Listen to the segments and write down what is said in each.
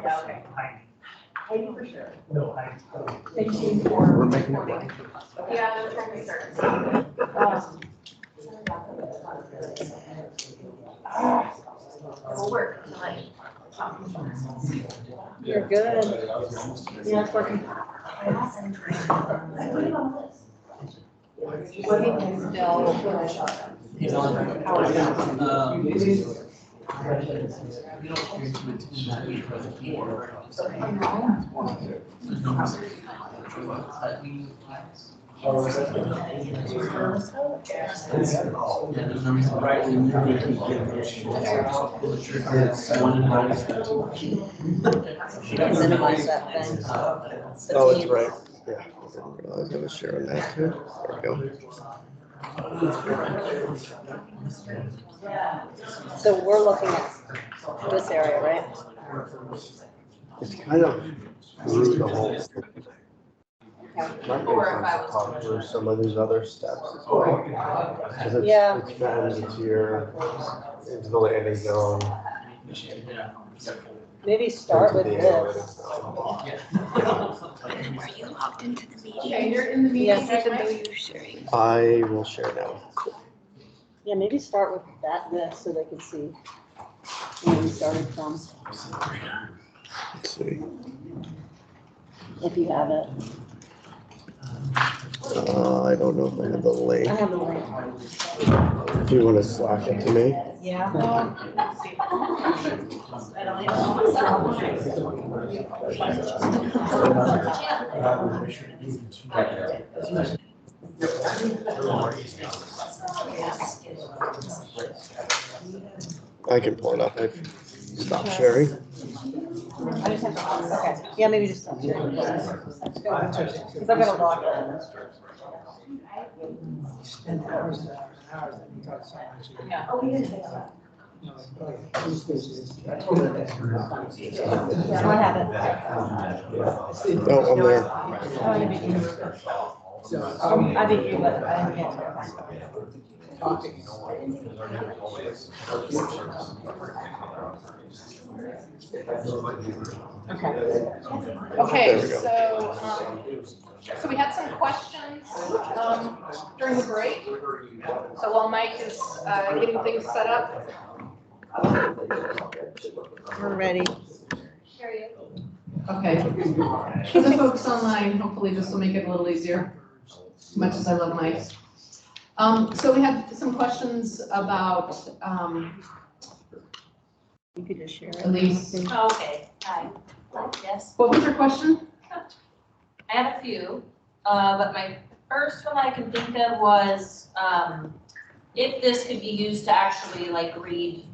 Yeah, okay. Heidi for sure. No, I. We're making it work. Yeah, they're trying to start. It'll work tonight. You're good. Yeah, it's working. You can minimize that thing. Oh, it's right. Yeah, I didn't realize I was sharing that too. There we go. So we're looking at this area, right? It's kind of through the whole. Might make sense to talk through some of these other steps as well. 'Cause it's, Yeah. it's fence, it's here, it's the landing zone. Maybe start with into the this. analytics. Are you logged into the meeting? Okay, you're in the meeting, Yes. Even though right? you're sharing. I will share now. Yeah, maybe start with this so they can see where we started from, Let's see. if you have it. I don't know if I have the link. I have the link. If you want to Slack it to me. Yeah. I can pull it up. I've stopped sharing. I just have to, okay. Yeah, maybe just stop sharing. Because I'm gonna log in. Yeah. So I have it. Oh, I'm there. I beat you. I beat you, but I didn't get to Okay, There we go. so we had some questions during the break. So while Mike is getting things set up. We're ready. Okay. For the folks online, hopefully this will make it a little easier, as much as I love Mike. So we had some questions about You could just share it. Elise. Okay, hi. Yes, What was your question? I have a few, but my first one I can think of was, if this could be used to actually like read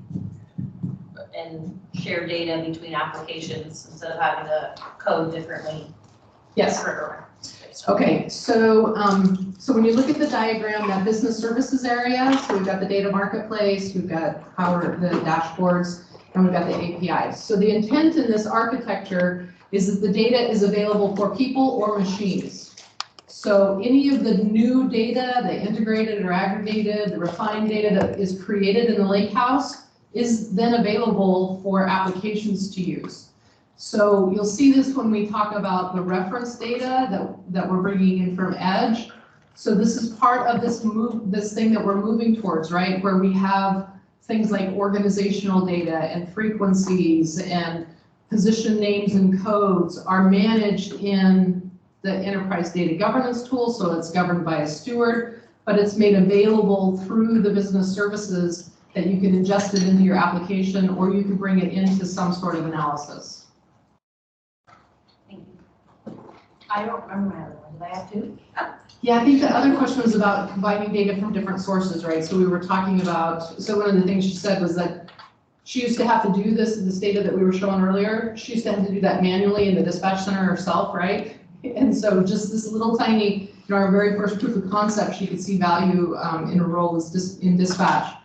and share data between applications instead of having to code differently. Yes. Okay, so so when you look at the diagram, that business services area, so we've got the data marketplace, we've got the dashboards, and we've got the APIs. So the intent in this architecture is that the data is available for people or machines. So any of the new data, the integrated or aggregated, the refined data that is created in the lakehouse is then available for applications to use. So you'll see this when we talk about the reference data that we're bringing in from Edge. So this is part of this thing that we're moving towards, right? Where we have things like organizational data and frequencies and position names and codes are managed in the enterprise data governance tool. So it's governed by a steward, but it's made available through the business services that you can ingest it into your application, or you can bring it into some sort of analysis. Thank you. I don't remember my other one, did I have two? Yeah, I think the other question was about combining data from different sources, right? So we were talking about, so one of the things she said was that she used to have to do this data that we were showing earlier. She used to have to do that manually in the dispatch center herself, right? And so just this little tiny, our very first proof of concept, she could see value in her role as in dispatch.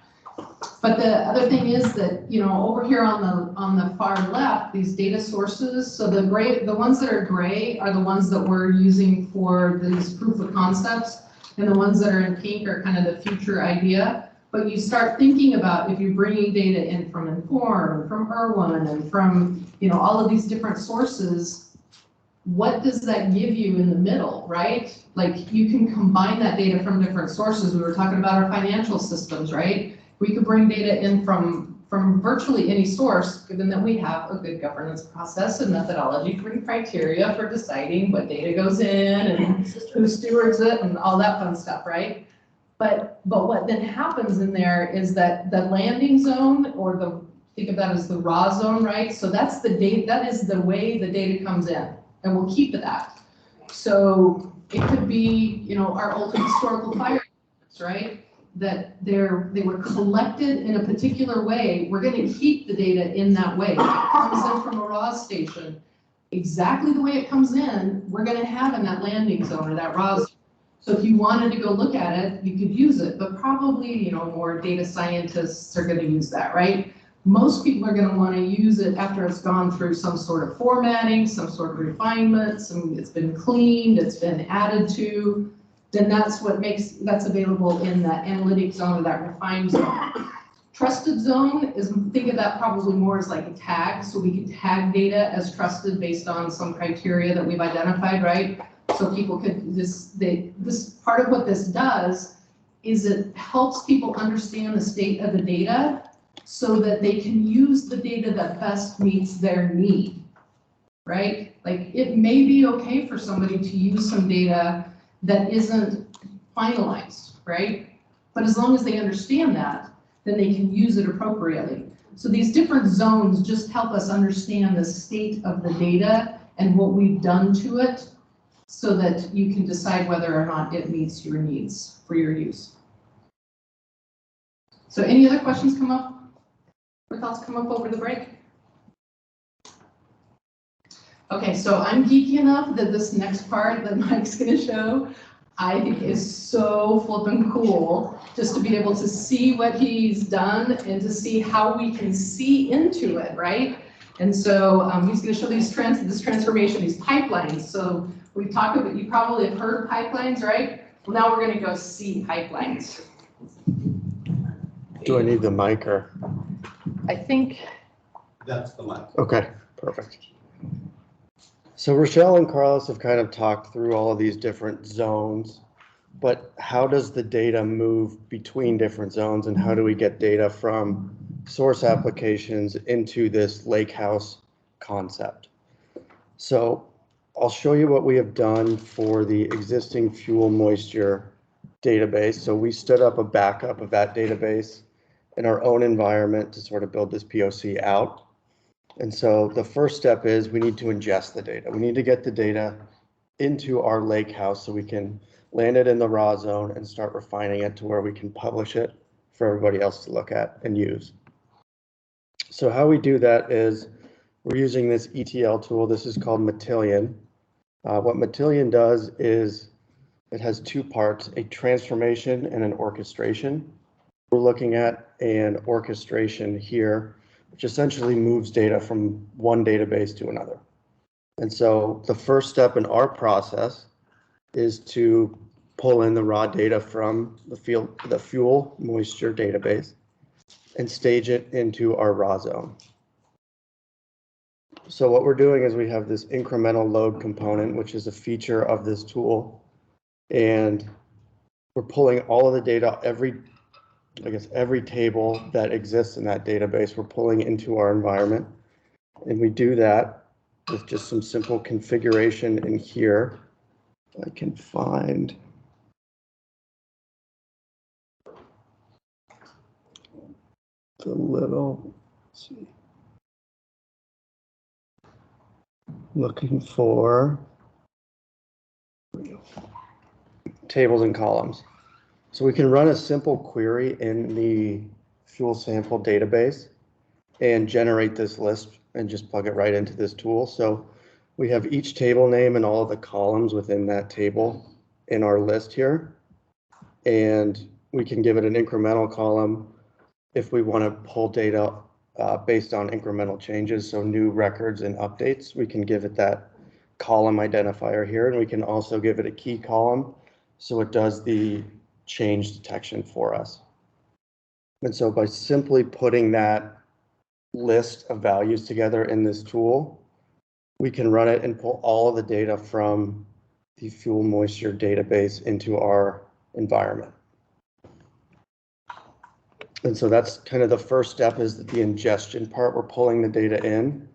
But the other thing is that, over here on the far left, these data sources, so the ones that are gray are the ones that we're using for these proof of concepts, and the ones that are in pink are kind of the future idea. But you start thinking about if you're bringing data in from Inform, and from Irwin, and from, all of these different sources, what does that give you in the middle, right? Like, you can combine that data from different sources. We were talking about our financial systems, right? We could bring data in from virtually any source, given that we have a good governance process and methodology for criteria for deciding what data goes in and who stewards it and all that fun stuff, right? But what then happens in there is that the landing zone, or think of that as the raw zone, right? So that's the data, that is the way the data comes in, and we'll keep that. So it could be, our old historical fire, right? That they were collected in a particular way. We're going to keep the data in that way. If it comes in from a raw station, exactly the way it comes in, we're going to have in that landing zone or that raw zone. So if you wanted to go look at it, you could use it, but probably, more data scientists are going to use that, right? Most people are going to want to use it after it's gone through some sort of formatting, some sort of refinement, it's been cleaned, it's been added to. Then that's available in that analytic zone or that refined zone. Trusted zone think of that probably more as like a tag. So we can tag data as trusted based on some criteria that we've identified, right? So people could, this part of what this does is it helps people understand the state of the data so that they can use the data that best meets their need, right? Like, it may be okay for somebody to use some data that isn't finalized, right? But as long as they understand that, then they can use it appropriately. So these different zones just help us understand the state of the data and what we've done to it so that you can decide whether or not it meets your needs for your use. So any other questions come up? Or thoughts come up over the break? Okay, so I'm geeky enough that this next part that Mike's gonna show, I think is so flippin' cool, just to be able to see what he's done and to see how we can see into it, right? And so he's gonna show this transformation, these pipelines. So we talked about, you probably have heard of pipelines, right? Well, now we're gonna go see pipelines. Do I need the mic or? I think. That's the mic. Okay, perfect. So Rochelle and Carlos have kind of talked through all of these different zones, but how does the data move between different zones, and how do we get data from source applications into this lakehouse concept? So I'll show you what we have done for the existing fuel moisture database. So we stood up a backup of that database in our own environment to sort of build this POC out. And so the first step is we need to ingest the data. We need to get the data into our lake house so we can land it in the raw zone and start refining it to where we can publish it for everybody else to look at and use. So how we do that is we're using this ETL tool. This is called Matillion. What Matillion does is it has two parts, a transformation and an orchestration. We're looking at an orchestration here, which essentially moves data from one database to another. And so the first step in our process is to pull in the raw data from the fuel moisture database and stage it into our raw zone. So what we're doing is we have this incremental load component, which is a feature of this tool. And we're pulling all of the data, every table that exists in that database, we're pulling into our environment. And we do that with just some simple configuration in here. I can find the little, let's see, looking for tables and columns. So we can run a simple query in the fuel sample database and generate this list and just plug it right into this tool. So we have each table name and all of the columns within that table in our list here. And we can give it an incremental column if we want to pull data based on incremental changes. So new records and updates, we can give it that column identifier here. And we can also give it a key column so it does the change detection for us. And so by simply putting that list of values together in this tool, we can run it and pull all of the data from the fuel moisture database into our environment. And so that's kind of the first step, is the ingestion part. We're pulling the data in,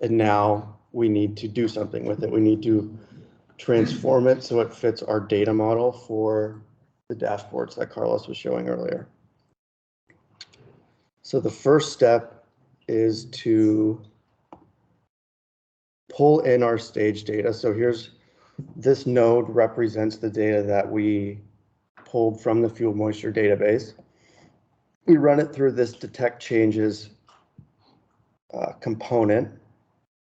and now we need to do something with it. We need to transform it so it fits our data model for the dashboards that Carlos was showing earlier. So the first step is to pull in our stage data. So here's, this node represents the data that we pulled from the fuel moisture database. We run it through this detect changes component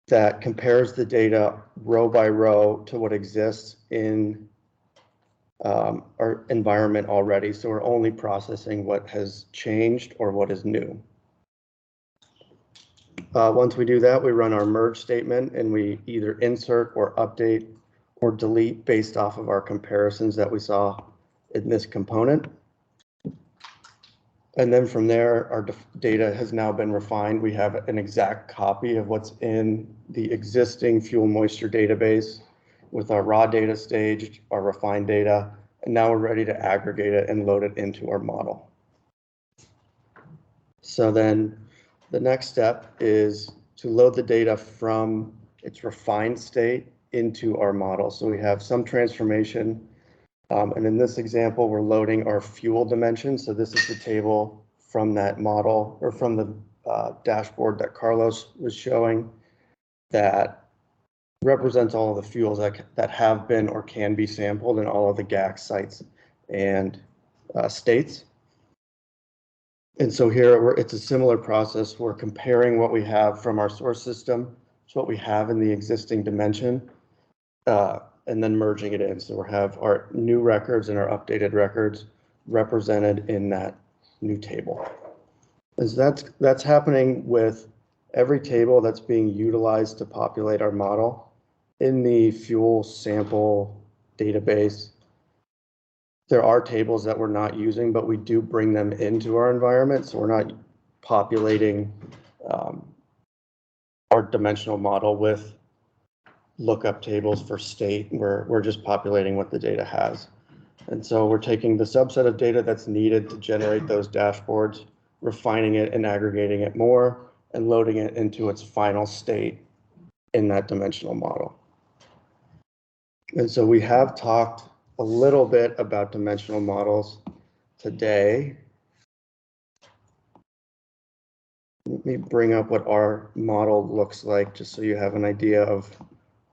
that compares the data row by row to what exists in our environment already. So we're only processing what has changed or what is new. Once we do that, we run our merge statement and we either insert or update or delete based off of our comparisons that we saw in this component. And then from there, our data has now been refined. We have an exact copy of what's in the existing fuel moisture database with our raw data staged, our refined data, and now we're ready to aggregate it and load it into our model. So then the next step is to load the data from its refined state into our model. So we have some transformation. And in this example, we're loading our fuel dimension. So this is the table from that model, or from the dashboard that Carlos was showing, that represents all of the fuels that have been or can be sampled in all of the GAC sites and states. And so here it's a similar process. We're comparing what we have from our source system to what we have in the existing dimension, and then merging it in. So we have our new records and our updated records represented in that new table. And so that's happening with every table that's being utilized to populate our model in the fuel sample database. There are tables that we're not using, but we do bring them into our environment. So we're not populating our dimensional model with lookup tables for state. We're just populating what the data has. And so we're taking the subset of data that's needed to generate those dashboards, refining it and aggregating it more, and loading it into its final state in that dimensional model. And so we have talked a little bit about dimensional models today. Let me bring up what our model looks like, just so you have an idea of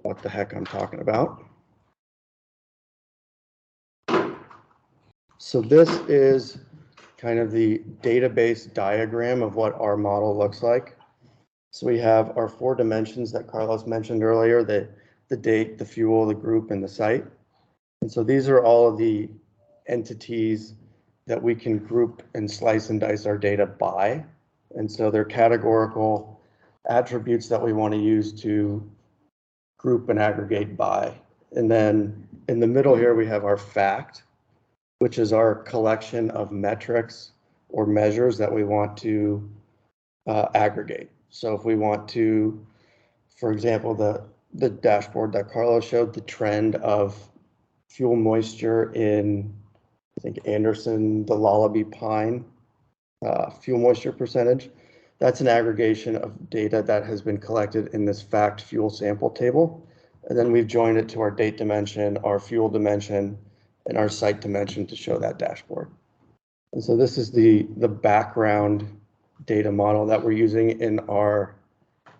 what the heck I'm talking about. So this is kind of the database diagram of what our model looks like. So we have our 4 dimensions that Carlos mentioned earlier, the date, the fuel, the group, and the site. And so these are all of the entities that we can group and slice and dice our data by. And so they're categorical attributes that we want to use to group and aggregate by. And then in the middle here, we have our fact, which is our collection of metrics or measures that we want to aggregate. So if we want to, for example, the dashboard that Carlos showed, the trend of fuel moisture in, I think, Anderson, the Lullaby Pine, fuel moisture percentage, that's an aggregation of data that has been collected in this fact fuel sample table. And then we've joined it to our date dimension, our fuel dimension, and our site dimension to show that dashboard. And so this is the background data model that we're using in our,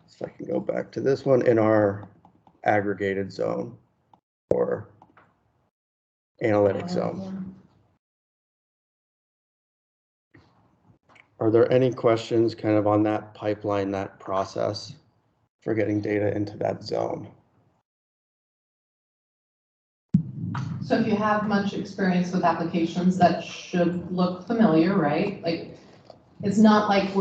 if I can go back to this one, in our aggregated zone or analytic zone. Are there any questions kind of on that pipeline, that process for getting data into that zone? So if you have much experience with applications, that should look familiar, right? Like, it's not like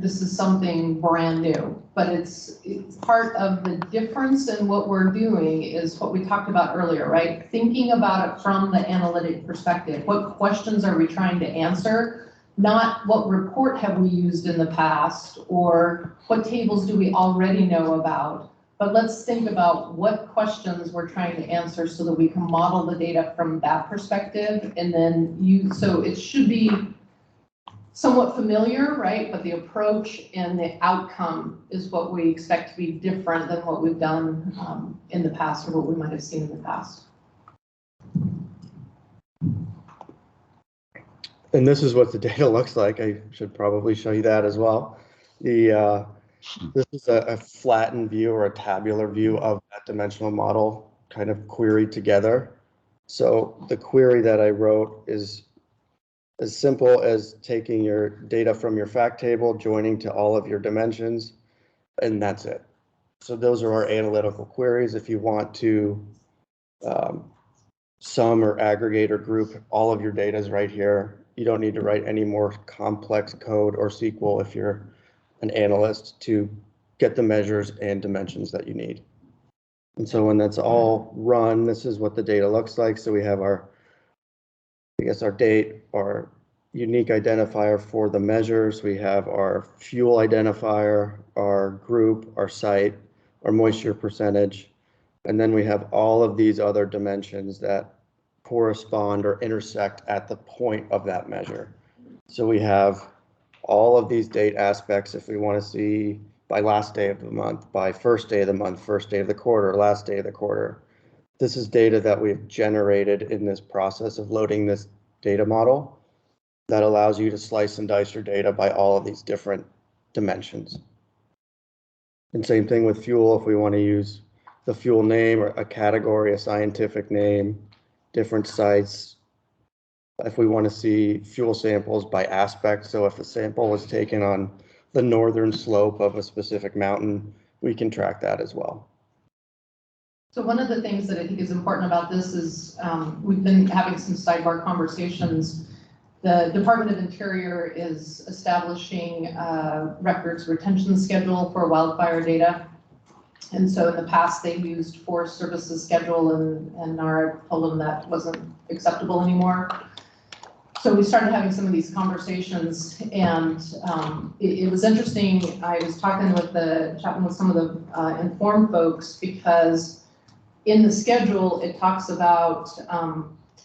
this is something brand new, but it's part of the difference in what we're doing is what we talked about earlier, right? Thinking about it from the analytic perspective. What questions are we trying to answer not what report have we used in the past, or what tables do we already know about, but let's think about what questions we're trying to answer so that we can model the data from that perspective, and then so it should be somewhat familiar, right? But the approach and the outcome is what we expect to be different than what we've done in the past, or what we might have seen in the past. And this is what the data looks like. I should probably show you that as well. This is a flattened view or a tabular view of that dimensional model kind of queried together. So the query that I wrote is as simple as taking your data from your fact table, joining to all of your dimensions, and that's it. So those are our analytical queries. If you want to sum or aggregate or group all of your data is right here. You don't need to write any more complex code or SQL if you're an analyst to get the measures and dimensions that you need. And so when that's all run, this is what the data looks like. So we have our, I guess, our date, our unique identifier for the measures. We have our fuel identifier, our group, our site, our moisture percentage. And then we have all of these other dimensions that correspond or intersect at the point of that measure. So we have all of these date aspects if we want to see by last day of the month, by first day of the month, first day of the quarter, last day of the quarter. This is data that we've generated in this process of loading this data model that allows you to slice and dice your data by all of these different dimensions. And same thing with fuel. If we want to use the fuel name or a category, a scientific name, different sites. If we want to see fuel samples by aspect, so if a sample was taken on the northern slope of a specific mountain, we can track that as well. So one of the things that I think is important about this is we've been having some sidebar conversations. The Department of Interior is establishing a records retention schedule for wildfire data. And so in the past, they used Forest Service's schedule, and NARA told them that wasn't acceptable anymore. So we started having some of these conversations, and it was interesting. I was chatting with some of the Inform folks, because in the schedule, it talks about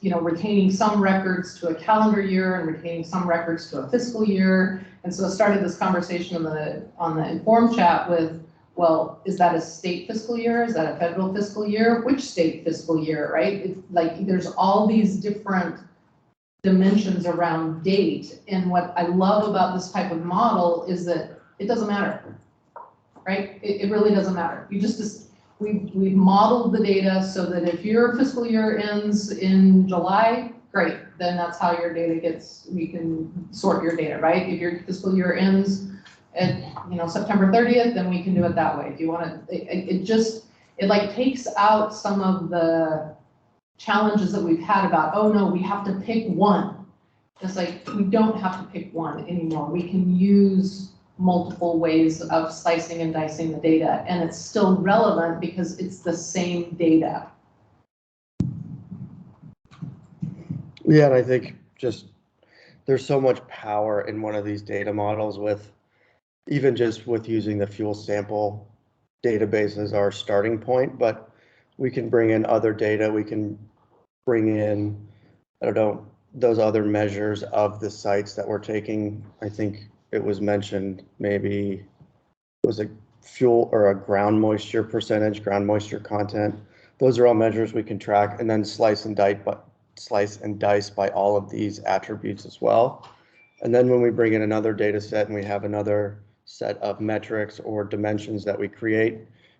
retaining some records to a calendar year and retaining some records to a fiscal year. And so I started this conversation on the Inform chat with, well, is that a state fiscal year? Is that a federal fiscal year? Which state fiscal year, right? It's like there's all these different dimensions around date. And what I love about this type of model is that it doesn't matter, right? It really doesn't matter. We've modeled the data so that if your fiscal year ends in July, great, then that's how your data we can sort your data, right? If your fiscal year ends at September 30th, then we can do it that way. If you want to, it like takes out some of the challenges that we've had about, oh no, we have to pick one. It's like, we don't have to pick one anymore. We can use multiple ways of slicing and dicing the data, and it's still relevant because it's the same data. Yeah, and I think there's so much power in one of these data models even just with using the fuel sample database as our starting point, but we can bring in other data. We can bring in, those other measures of the sites that we're taking. I think it was mentioned, maybe it was a fuel or a ground moisture percentage, ground moisture content. Those are all measures we can track, and then slice and dice by all of these attributes as well. And then when we bring in another data set and we have another set of metrics or dimensions that we create,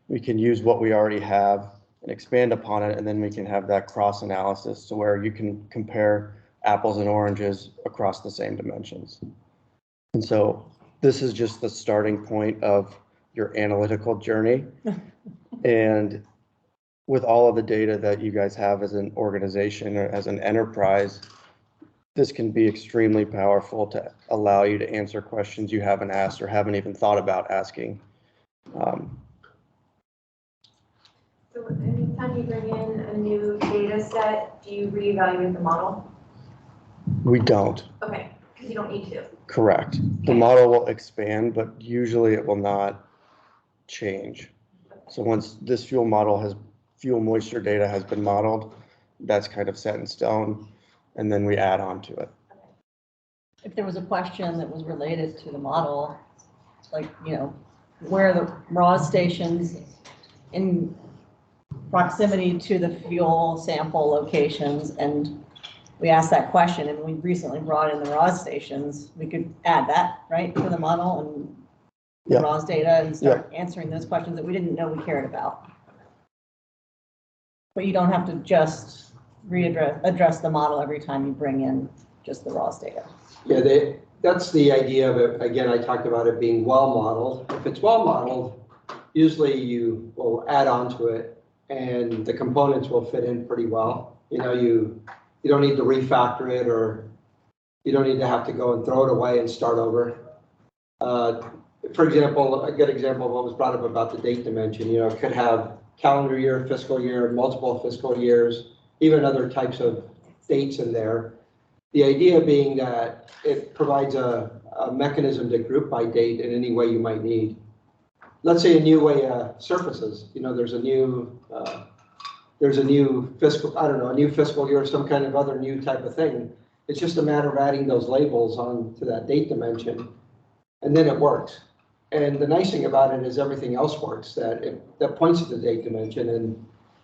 we can use what we already have and expand upon it, and then we can have that cross analysis to where you can compare apples and oranges across the same dimensions. And so this is just the starting point of your analytical journey. And with all of the data that you guys have as an organization or as an enterprise, this can be extremely powerful to allow you to answer questions you haven't asked or haven't even thought about asking. So anytime you bring in a new data set, do you reevaluate the model? We don't. Okay, because you don't need to. Correct. The model will expand, but usually it will not change. So once this fuel moisture data has been modeled, that's kind of set in stone, and then we add on to it. If there was a question that was related to the model, like, where are the RAWS stations in proximity to the fuel sample locations, and we asked that question, and we recently brought in the RAWS stations, we could add that, right, to the model and the Yep. RAWS data and start answering those questions that we didn't know we cared about. But you don't have to just address the model every time you bring in just the RAWS data. Yeah, that's the idea of it. Again, I talked about it being well modeled. If it's well modeled, usually you will add on to it and the components will fit in pretty well. You don't need to refactor it, or you don't need to have to go and throw it away and start over. For example, a good example of what was brought up about the date dimension, it could have calendar year, fiscal year, multiple fiscal years, even other types of dates in there. The idea being that it provides a mechanism to group by date in any way you might need. Let's say a new way surfaces. There's a new fiscal, a new fiscal year, some kind of other new type of thing. It's just a matter of adding those labels onto that date dimension, and then it works. And the nice thing about it is everything else works that points to the date dimension.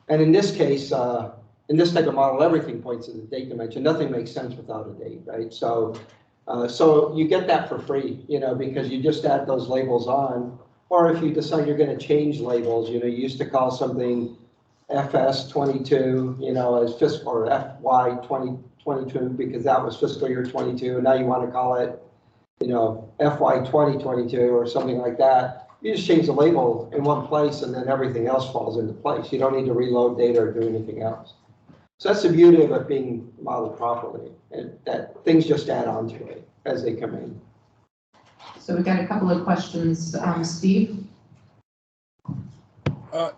And in this case, in this type of model, everything points to the date dimension. Nothing makes sense without a date, right? So you get that for free, because you just add those labels on. Or if you decide you're going to change labels, you used to call something FS22, as fiscal, or FY 2022, because that was fiscal year 22. And now you want to call it, FY 2022 or something like that. You just change the label in one place and then everything else falls into place. You don't need to reload data or do anything else. So that's the beauty of it being modeled properly, and that things just add on to it as they come in. So we've got a couple of questions. Steve?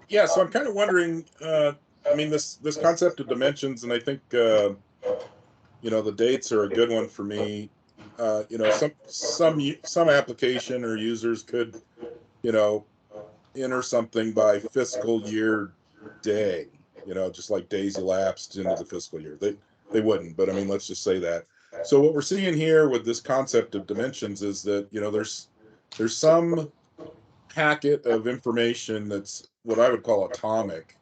Yeah, so I'm kind of wondering, this concept of dimensions, and I think, the dates are a good one for me. Some application or users could, enter something by fiscal year day, just like days elapsed into the fiscal year. They wouldn't, but let's just say that. So what we're seeing here with this concept of dimensions is that, there's some packet of information that's what I would call atomic.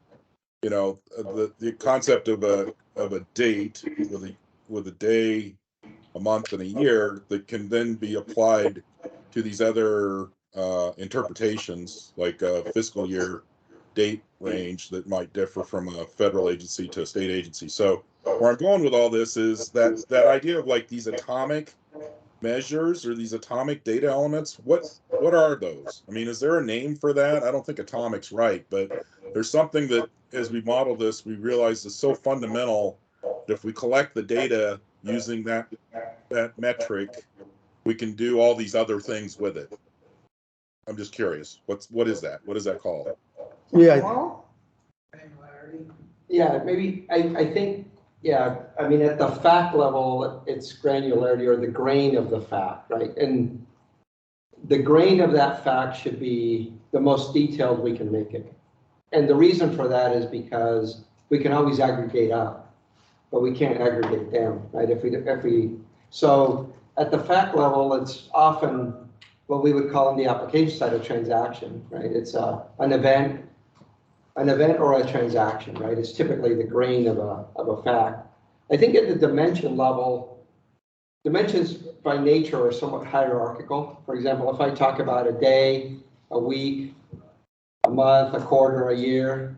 The concept of a date with a day, a month, and a year that can then be applied to these other interpretations, like a fiscal year date range that might differ from a federal agency to a state agency. So where I'm going with all this is that idea of like these atomic measures or these atomic data elements. What are those? Is there a name for that? I don't think atomic's right, but there's something that as we model this, we realize is so fundamental that if we collect the data using that metric, we can do all these other things with it. I'm just curious. What is that? What is that called? Yeah. Yeah, maybe, I think, at the fact level, it's granularity or the grain of the fact, right? And the grain of that fact should be the most detailed we can make it. And the reason for that is because we can always aggregate up, but we can't aggregate down, right? So at the fact level, it's often what we would call in the application side a transaction, right? It's an event or a transaction, right? It's typically the grain of a fact. I think at the dimension level, dimensions by nature are somewhat hierarchical. For example, if I talk about a day, a week, a month, a quarter, a year,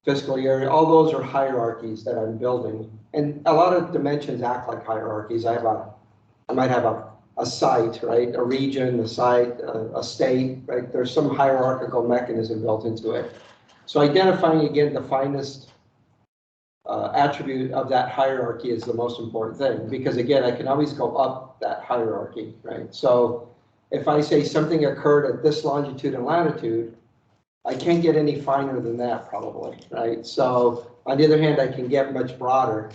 fiscal year, all those are hierarchies that I'm building. And a lot of dimensions act like hierarchies. I might have a site, right? A region, a site, a state, right? There's some hierarchical mechanism built into it. So identifying, again, the finest attribute of that hierarchy is the most important thing, because again, I can always go up that hierarchy, right? So if I say something occurred at this longitude and latitude, I can't get any finer than that probably, right? So on the other hand, I can get much broader.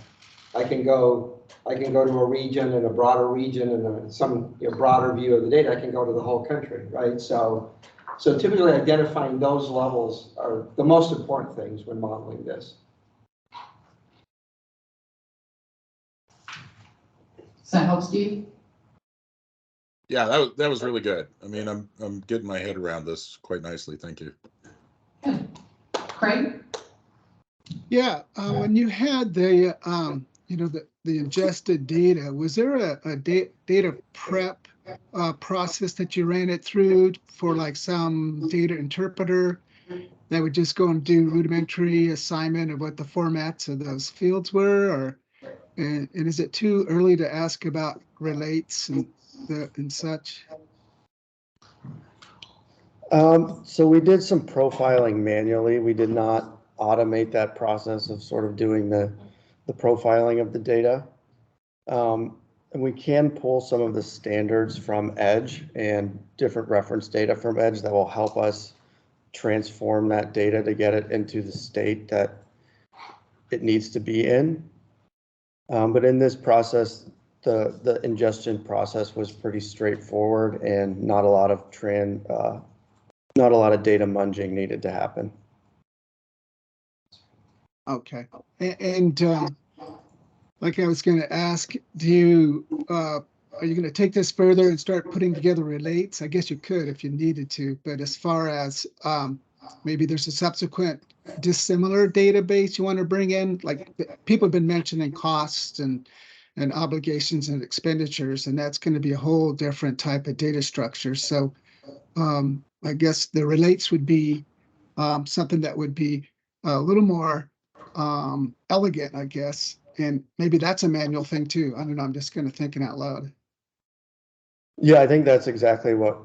I can go I can go to a region and a broader region and some broader view of the data. I can go to the whole country, right? So typically identifying those levels are the most important things when modeling this. Does that help, Steve? Yeah, that was really good. I mean, I'm getting my head around this quite nicely. Thank you. Good. Craig? Yeah, when you had the, the ingested data, was there a data prep process that you ran it through for like some data interpreter that would just go and do rudimentary assignment of what the formats of those fields were, or and is it too early to ask about relates and such? So we did some profiling manually. We did not automate that process of sort of doing the profiling of the data. And we can pull some of the standards from Edge and different reference data from Edge that will help us transform that data to get it into the state that it needs to be in. But in this process, the ingestion process was pretty straightforward and not a lot of data munging needed to happen. Okay, and like I was going to ask, do you are you going to take this further and start putting together relates? I guess you could if you needed to, but as far as maybe there's a subsequent dissimilar database you want to bring in, like people have been mentioning costs and obligations and expenditures, and that's going to be a whole different type of data structure. So I guess the relates would be something that would be a little more elegant, I guess. And maybe that's a manual thing too. I don't know. I'm just kind of thinking out loud. Yeah, I think that's exactly what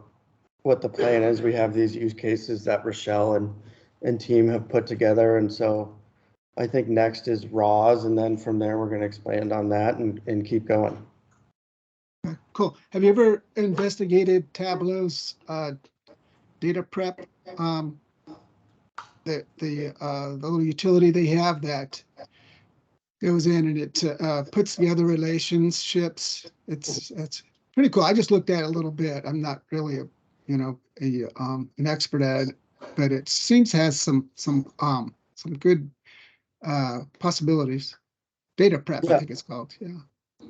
the plan is. We have these use cases that Rochelle and team have put together. And so I think next is RAWs, and then from there, we're going to expand on that and keep going. Okay, cool. Have you ever investigated Tableau's data prep? The little utility they have that goes in and it puts together relationships. It's pretty cool. I just looked at it a little bit. I'm not really an expert at it, but it seems to have some good possibilities. Data prep, Yeah. I think it's called. Yeah.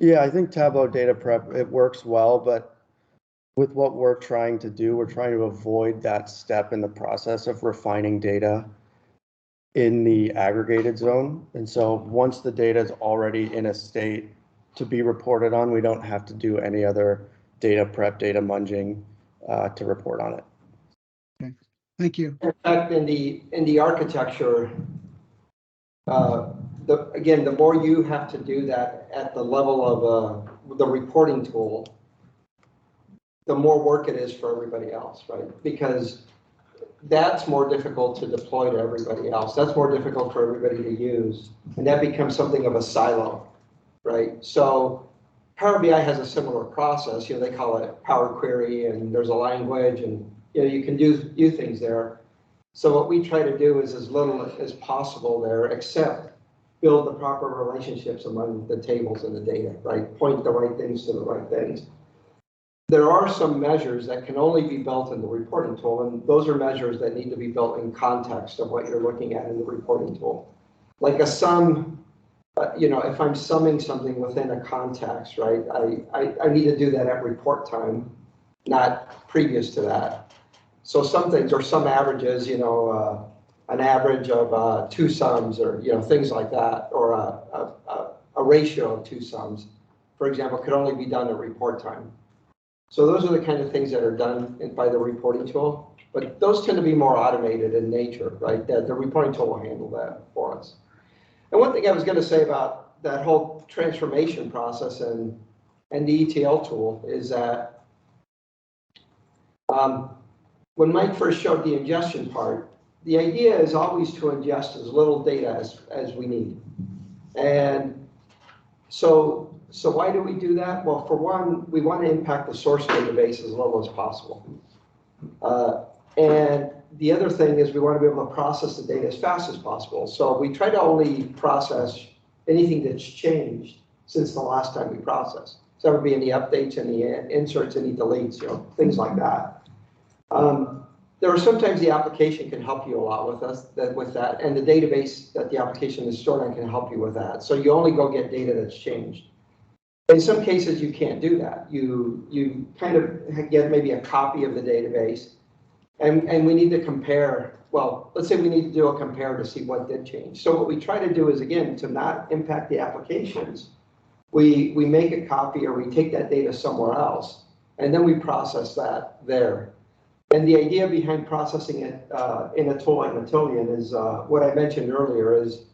Yeah, I think Tableau data prep, it works well, but with what we're trying to do, we're trying to avoid that step in the process of refining data in the aggregated zone. And so once the data is already in a state to be reported on, we don't have to do any other data prep, data munging to report on it. Okay. Thank you. In fact, in the architecture, again, the more you have to do that at the level of the reporting tool, the more work it is for everybody else, right? Because that's more difficult to deploy to everybody else. That's more difficult for everybody to use. And that becomes something of a silo, right? So Power BI has a similar process. They call it Power Query, and there's a language, and you can do things there. So what we try to do is as little as possible there, except build the proper relationships among the tables and the data, right? Point the right things to the right things. There are some measures that can only be built in the reporting tool, and those are measures that need to be built in context of what you're looking at in the reporting tool. Like a sum, if I'm summing something within a context, right, I need to do that at report time, not previous to that. So some things, or some averages, an average of 2 sums, or things like that, or a ratio of 2 sums, for example, could only be done at report time. So those are the kind of things that are done by the reporting tool, but those tend to be more automated in nature, right? That the reporting tool will handle that for us. And one thing I was going to say about that whole transformation process and the ETL tool is that when Mike first showed the ingestion part, the idea is always to ingest as little data as we need. And so why do we do that? Well, for one, we want to impact the source database as little as possible. And the other thing is we want to be able to process the data as fast as possible. So we try to only process anything that's changed since the last time we processed. So there would be any updates, any inserts, any deletes, things like that. There are sometimes the application can help you a lot with that, and the database that the application is stored on can help you with that. So you only go get data that's changed. In some cases, you can't do that. You kind of get maybe a copy of the database, and we need to compare. Well, let's say we need to do a compare to see what did change. So what we try to do is, again, to not impact the applications, we make a copy or we take that data somewhere else, and then we process that there. And the idea behind processing it in a tool like Matillion is what I mentioned earlier is,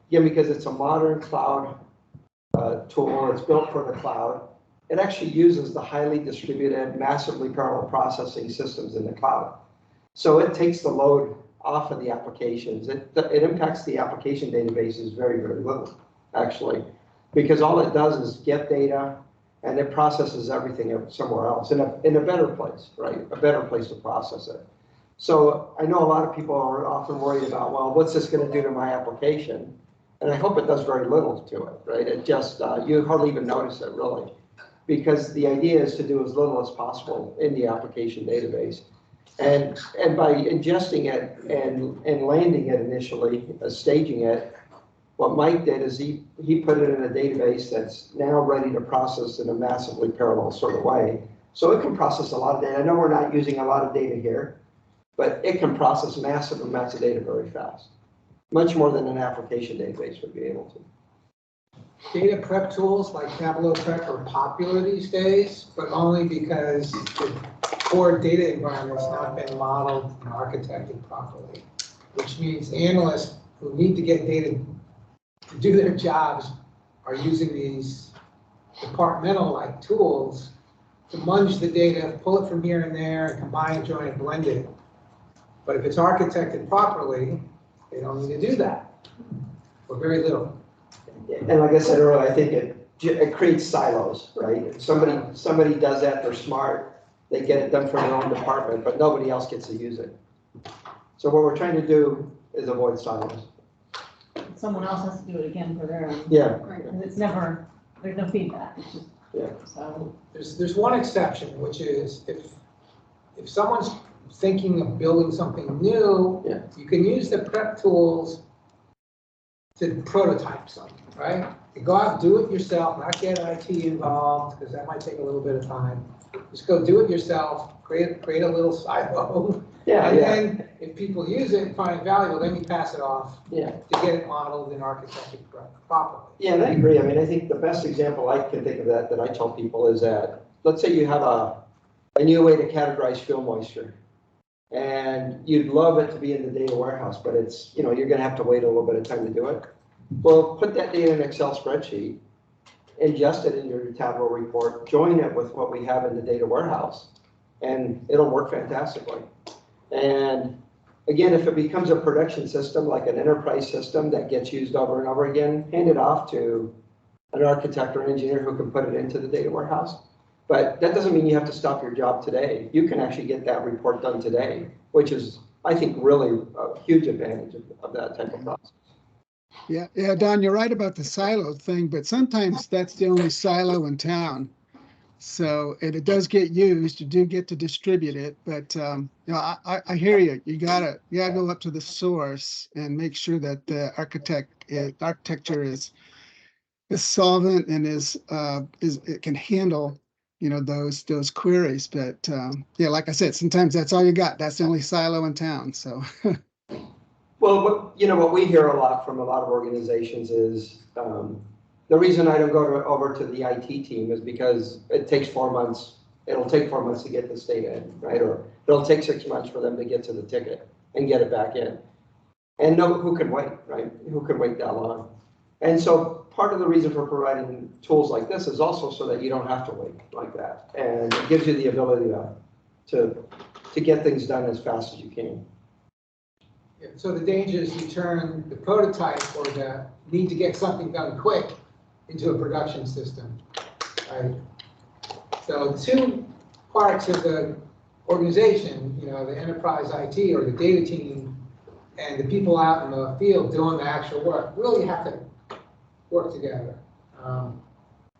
again, because it's a modern cloud tool, it's built for the cloud, it actually uses the highly distributed, massively parallel processing systems in the cloud. So it takes the load off of the applications. It impacts the application databases very, very little, actually, because all it does is get data and it processes everything somewhere else in a better place, right? A better place to process it. So I know a lot of people are often worried about, well, what's this going to do to my application? And I hope it does very little to it, right? It just, you hardly even notice it, really, because the idea is to do as little as possible in the application database. And by ingesting it and landing it initially, staging it, what Mike did is he put it in a database that's now ready to process in a massively parallel sort of way. So it can process a lot of data. I know we're not using a lot of data here, but it can process massive amounts of data very fast, much more than an application database would be able to. Data prep tools like Tableau Prep are popular these days, but only because the core data environment has not been modeled and architected properly, which means analysts who need to get data to do their jobs are using these departmental-like tools to munge the data, pull it from here and there, and combine, join, and blend it. But if it's architected properly, they don't need to do that, or very little. And like I said earlier, I think it creates silos, right? If somebody does that, they're smart, they get it done from their own department, but nobody else gets to use it. So what we're trying to do is avoid silos. Someone else has to do it again for their own. Yeah. Because it's never, there's no feedback. It's just, yeah. So. There's one exception, which is if someone's thinking of building something new, yeah, you can use the prep tools to prototype something, right? You go out and do it yourself, not get IT involved, because that might take a little bit of time. Just go do it yourself, create a little silo. Yeah, and yeah. then if people use it and find it valuable, then you pass it off yeah. to get it modeled and architected properly. Yeah, and I agree. I mean, I think the best example I can think of that I tell people is that, let's say you have a new way to categorize fuel moisture, and you'd love it to be in the data warehouse, but it's, you're going to have to wait a little bit of time to do it. Well, put that data in an Excel spreadsheet, ingest it in your Tableau report, join it with what we have in the data warehouse, and it'll work fantastically. And again, if it becomes a production system, like an enterprise system that gets used over and over again, hand it off to an architect or an engineer who can put it into the data warehouse. But that doesn't mean you have to stop your job today. You can actually get that report done today, which is, I think, really a huge advantage of that type of process. Yeah, Don, you're right about the silo thing, but sometimes that's the only silo in town. So, and it does get used, you do get to distribute it, but I hear you. You gotta go up to the source and make sure that the architecture is solvent and it can handle those queries. But yeah, like I said, sometimes that's all you got. That's the only silo in town. So. Well, what we hear a lot from a lot of organizations is the reason I don't go over to the IT team is because it takes 4 months. It'll take 4 months to get this data in, right? Or it'll take 6 months for them to get to the ticket and get it back in. And who can wait, right? Who can wait that long? And so part of the reason for providing tools like this is also so that you don't have to wait like that. And it gives you the ability to get things done as fast as you can. Yeah, so the danger is you turn the prototype or the need to get something done quick into a production system, right? So two parts of the organization, the enterprise IT or the data team and the people out in the field doing the actual work, really have to work together.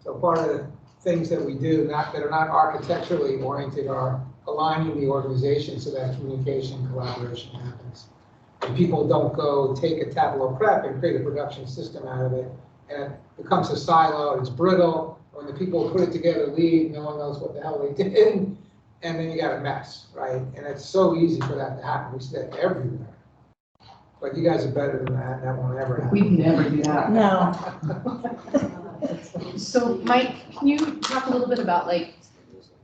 So part of the things that we do, that are not architecturally oriented, are aligning the organization so that communication, collaboration happens. And people don't go take a Tableau prep and create a production system out of it, and it becomes a silo, it's brittle. When the people who put it together leave, no one knows what the hell they did, and then you got a mess, right? And it's so easy for that to happen. We see that everywhere. But you guys are better than that, and that won't ever happen. We'd never do that. No. So Mike, can you talk a little bit about like,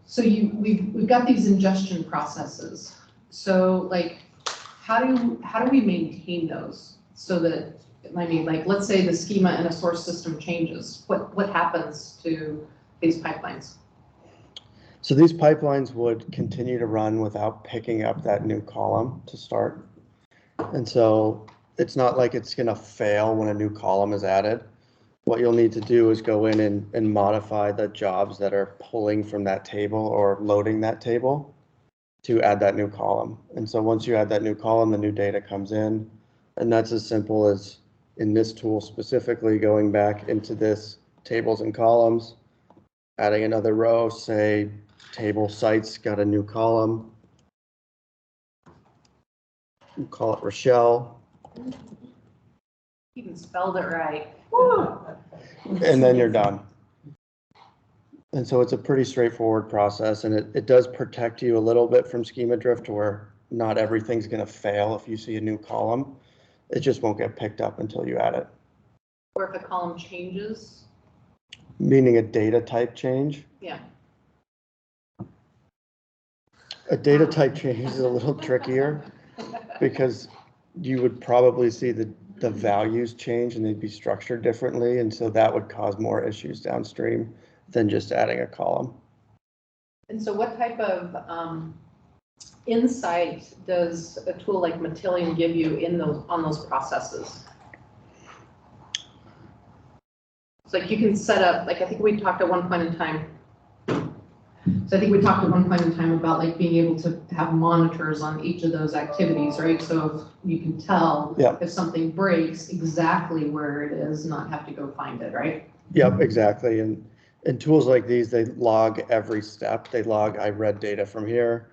so we've got these ingestion processes. So like, how do we maintain those so that, I mean, like, let's say the schema in a source system changes. What happens to these pipelines? So these pipelines would continue to run without picking up that new column to start. And so it's not like it's going to fail when a new column is added. What you'll need to do is go in and modify the jobs that are pulling from that table or loading that table to add that new column. And so once you add that new column, the new data comes in. And that's as simple as, in this tool specifically, going back into this tables and columns, adding another row, say table sites got a new column. We'll call it Rochelle. Even spelled it right. And then you're done. And so it's a pretty straightforward process, and it does protect you a little bit from schema drift, where not everything's going to fail if you see a new column. It just won't get picked up until you add it. Or if a column changes. Meaning a data type change. Yeah. A data type change is a little trickier because you would probably see the values change and they'd be structured differently. And so that would cause more issues downstream than just adding a column. And so what type of insight does a tool like Matillion give you on those processes? It's like you can set up, like I think we talked at one point in time. So I think we talked at one point in time about like being able to have monitors on each of those activities, right? So if you can tell if something breaks exactly where it is, not have to go find it, right? Yep, exactly. And tools like these, they log every step. They log, I read data from here,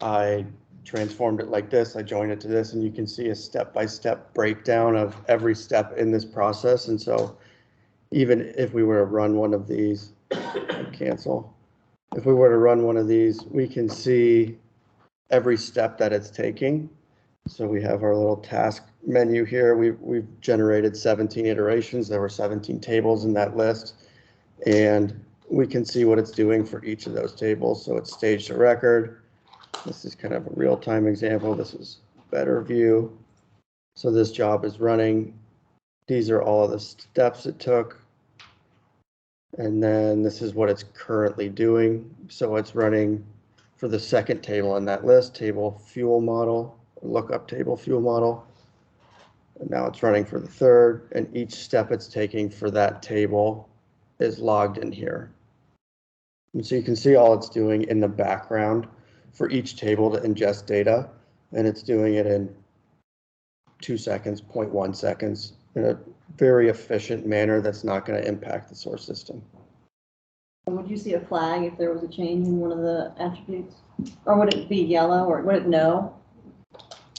I transformed it like this, I joined it to this, and you can see a step-by-step breakdown of every step in this process. And so even if we were to run one of these, cancel. If we were to run one of these, we can see every step that it's taking. So we have our little task menu here. We've generated 17 iterations. There were 17 tables in that list. And we can see what it's doing for each of those tables. So it's staged a record. This is kind of a real-time example. This is a better view. So this job is running. These are all of the steps it took. And then this is what it's currently doing. So it's running for the second table in that list, table fuel model, lookup table fuel model. And now it's running for the third, and each step it's taking for that table is logged in here. And so you can see all it's doing in the background for each table to ingest data, and it's doing it in 2 seconds, 0.1 seconds, in a very efficient manner that's not going to impact the source system. Would you see a flag if there was a change in one of the attributes? Or would it be yellow, or would it know?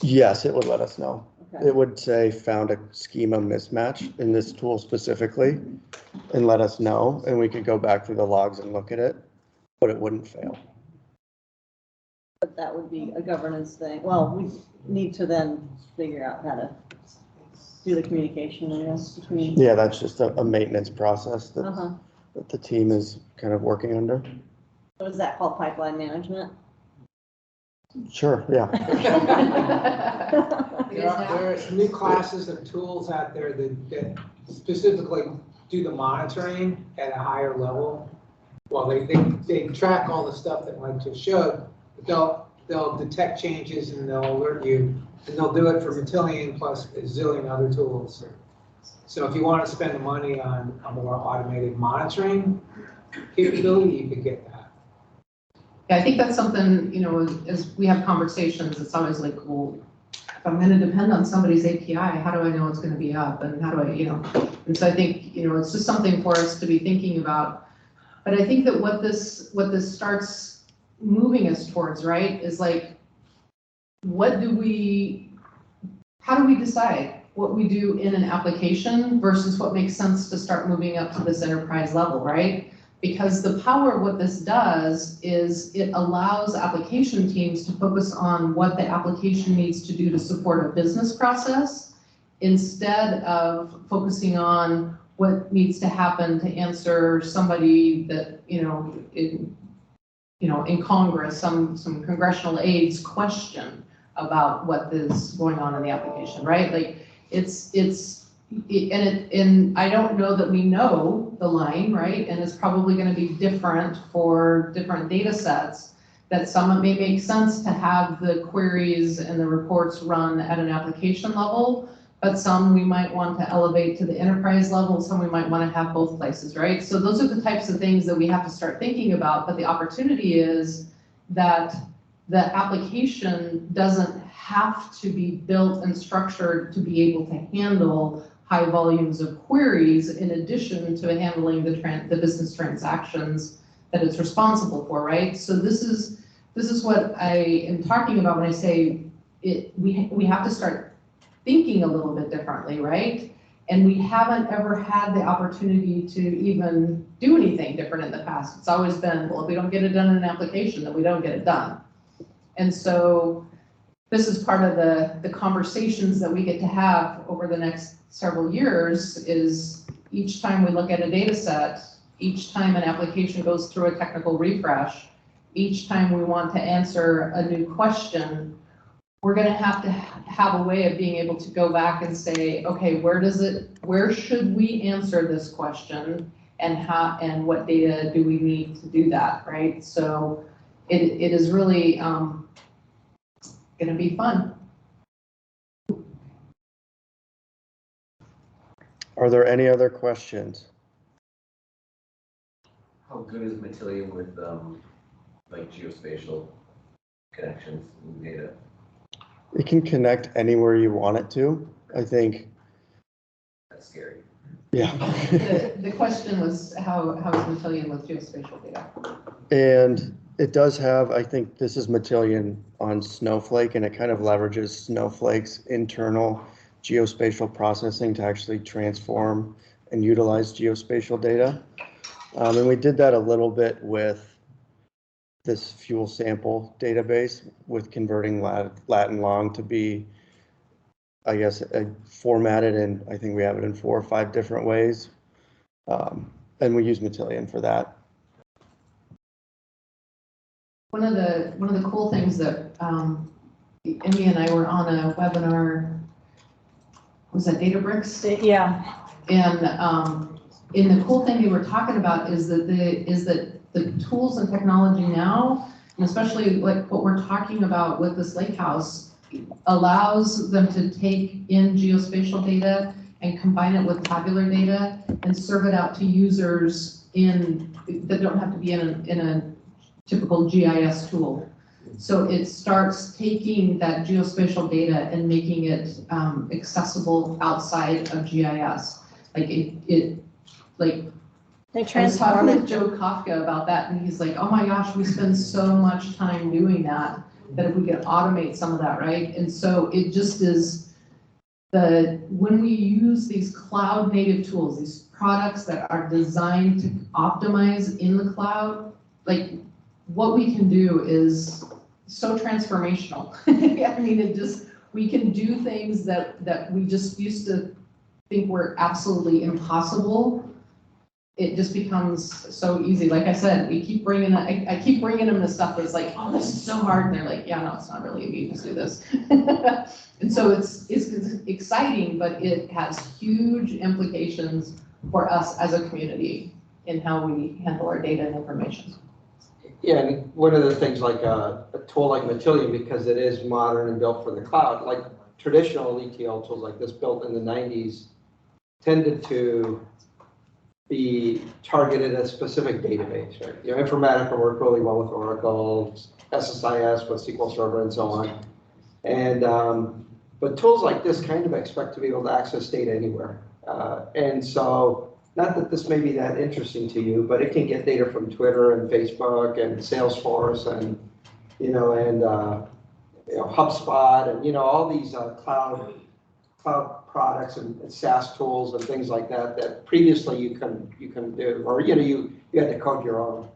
Yes, it would let us know. Okay. It would say found a schema mismatch in this tool specifically and let us know, and we could go back through the logs and look at it, but it wouldn't fail. But that would be a governance thing. Well, we need to then figure out how to do the communication, I guess, between. Yeah, that's just a maintenance process that, Uh-huh. that the team is kind of working under. What is that called? Pipeline management? Sure, yeah. There are some new classes of tools out there that specifically do the monitoring at a higher level. Well, they track all the stuff that Mike just showed, but they'll detect changes and they'll alert you, and they'll do it for Matillion plus a zillion other tools. So if you want to spend the money on a more automated monitoring capability, you could get that. Yeah, I think that's something, as we have conversations, it's always like, well, if I'm going to depend on somebody's API, how do I know it's going to be up, and how do I, and so I think, it's just something for us to be thinking about. But I think that what this starts moving us towards, right, is like, how do we decide what we do in an application versus what makes sense to start moving up to this enterprise level, right? Because the power of what this does is it allows application teams to focus on what the application needs to do to support a business process instead of focusing on what needs to happen to answer somebody that, in Congress, some congressional aide's question about what is going on in the application, right? Like and I don't know that we know the line, right? And it's probably going to be different for different data sets, that some it may make sense to have the queries and the reports run at an application level, but some we might want to elevate to the enterprise level, some we might want to have both places, right? So those are the types of things that we have to start thinking about, but the opportunity is that the application doesn't have to be built and structured to be able to handle high volumes of queries in addition to handling the business transactions that it's responsible for, right? So this is what I am talking about when I say we have to start thinking a little bit differently, right? And we haven't ever had the opportunity to even do anything different in the past. It's always been, well, if we don't get it done in an application, then we don't get it done. And so this is part of the conversations that we get to have over the next several years, is each time we look at a data set, each time an application goes through a technical refresh, each time we want to answer a new question, we're going to have a way of being able to go back and say, okay, where should we answer this question, and what data do we need to do that, right? So it is really going to be fun. Are there any other questions? How good is Matillion with like geospatial connections and data? It can connect anywhere you want it to, I think. That's scary. Yeah. The question was how is Matillion with geospatial data? And it does have, I think this is Matillion on Snowflake, and it kind of leverages Snowflake's internal geospatial processing to actually transform and utilize geospatial data. And we did that a little bit with this fuel sample database, with converting Latin long to be, I guess, formatted, and I think we have it in 4 or 5 different ways. And we use Matillion for that. One of the cool things that Emmy and I were on a webinar, was that Databricks? Yeah. And the cool thing they were talking about is that the tools and technology now, and especially like what we're talking about with this lake house, allows them to take in geospatial data and combine it with tabular data and serve it out to users that don't have to be in a typical GIS tool. So it starts taking that geospatial data and making it accessible outside of GIS. They I was transform talking it. with Joe Kafka about that, and he's like, oh my gosh, we spend so much time doing that if we could automate some of that, right? And so it just is when we use these cloud native tools, these products that are designed to optimize in the cloud, like what we can do is so transformational. I mean, we can do things that we just used to think were absolutely impossible. It just becomes so easy. Like I said, I keep bringing them the stuff that's like, oh, this is so hard. And they're like, yeah, no, it's not really. You just do this. And so it's exciting, but it has huge implications for us as a community in how we handle our data and information. Yeah, and one of the things like a tool like Matillion, because it is modern and built for the cloud, like traditional ETL tools like this built in the 90s tended to be targeted at a specific database, right? Informatica worked really well with Oracle, SSIS with SQL Server and so on. And, but tools like this kind of expect to be able to access data anywhere. And so not that this may be that interesting to you, but it can get data from Twitter and Facebook and Salesforce and, HubSpot and, all these cloud products and SaaS tools and things like that, that previously you couldn't do, or, you had to code your own.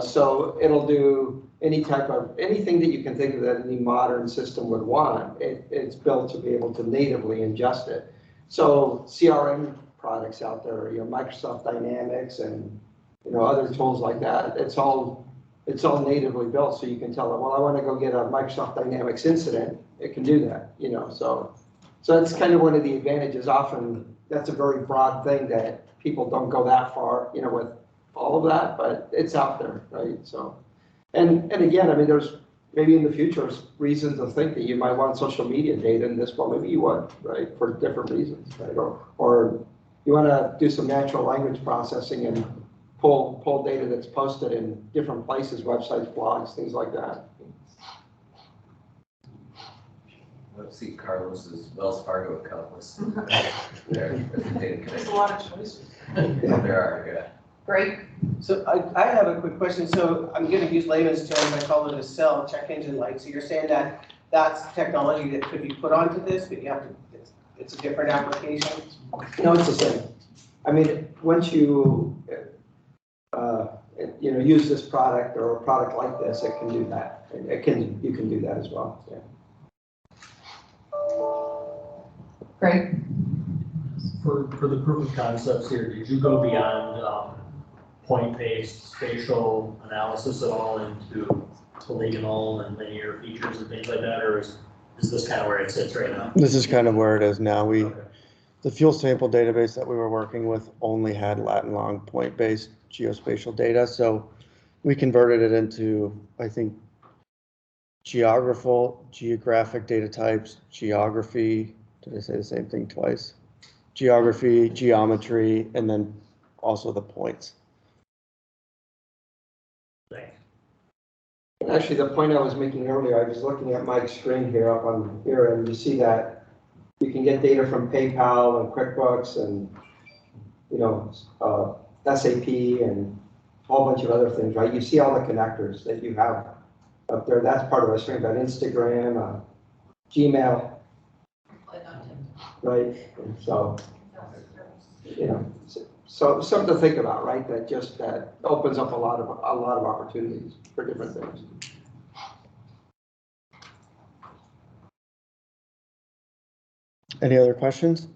So it'll do anything that you can think of that any modern system would want. It's built to be able to natively ingest it. So CRM products out there, Microsoft Dynamics and, other tools like that, it's all natively built. So you can tell it, well, I want to go get a Microsoft Dynamics incident. It can do that, so that's kind of one of the advantages. Often that's a very broad thing that people don't go that far, with all of that, but it's out there, right? So, and again, I mean, there's maybe in the future reasons to think that you might want social media data in this. Well, maybe you would, right, for different reasons, right? Or you want to do some natural language processing and pull data that's posted in different places, websites, blogs, things like that. Let's see Carlos's Wells Fargo account listed there. There's a lot of choices. There are, yeah. Great. So I have a quick question. So I'm going to use layman's terms. I call it a cell check engine light. So you're saying that that's technology that could be put onto this, but you have to, it's a different application? No, it's the same. I mean, once you, use this product or a product like this, it can do that. You can do that as well. Yeah. Great. For the proof of concepts here, did you go beyond point-based spatial analysis at all into polygonal and linear features and things like that, or is this kind of where it sits right now? This is kind of where it is now. The fuel sample database that we were working with only had Latin long point-based geospatial data, so we converted it into, I think, geographic data types, geography. Did I say the same thing twice? Geography, geometry, and then also the points. Thanks. Actually, the point I was making earlier, I was looking at Mike's screen here up on here, and you see that you can get data from PayPal and QuickBooks and, SAP and a whole bunch of other things, right? You see all the connectors that you have up there. That's part of our screen, but Instagram, Gmail, right? And so, so something to think about, right? That opens up a lot of opportunities for different things. Any other questions?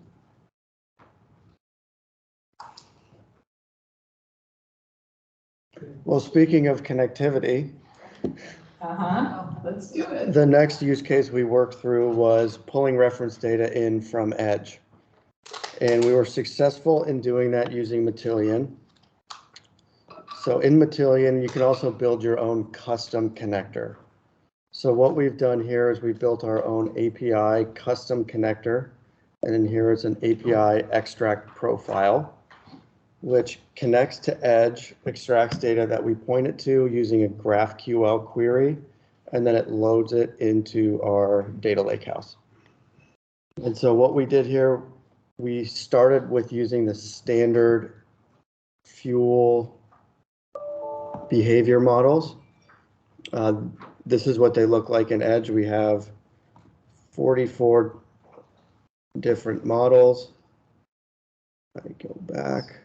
Well, speaking of connectivity, Let's do it. the next use case we worked through was pulling reference data in from Edge. And we were successful in doing that using Matillion. So in Matillion, you can also build your own custom connector. So what we've done here is we built our own API custom connector. And then here is an API extract profile, which connects to Edge, extracts data that we point it to using a GraphQL query, and then it loads it into our data lakehouse. And so what we did here, we started with using the standard fuel behavior models. This is what they look like in Edge. We have 44 different models. I go back.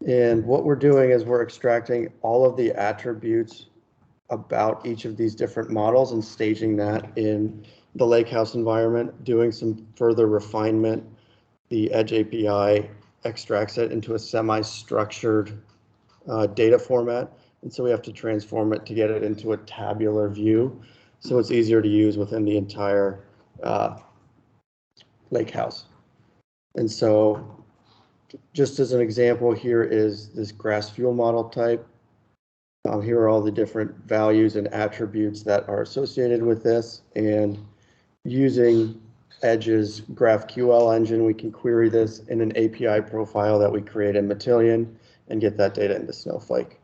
And what we're doing is we're extracting all of the attributes about each of these different models and staging that in the Lakehouse environment, doing some further refinement. The Edge API extracts it into a semi-structured data format. And so we have to transform it to get it into a tabular view. So it's easier to use within the entire Lakehouse. And so just as an example, here is this grass fuel model type. Here are all the different values and attributes that are associated with this. And using Edge's GraphQL engine, we can query this in an API profile that we create in Matillion and get that data into Snowflake.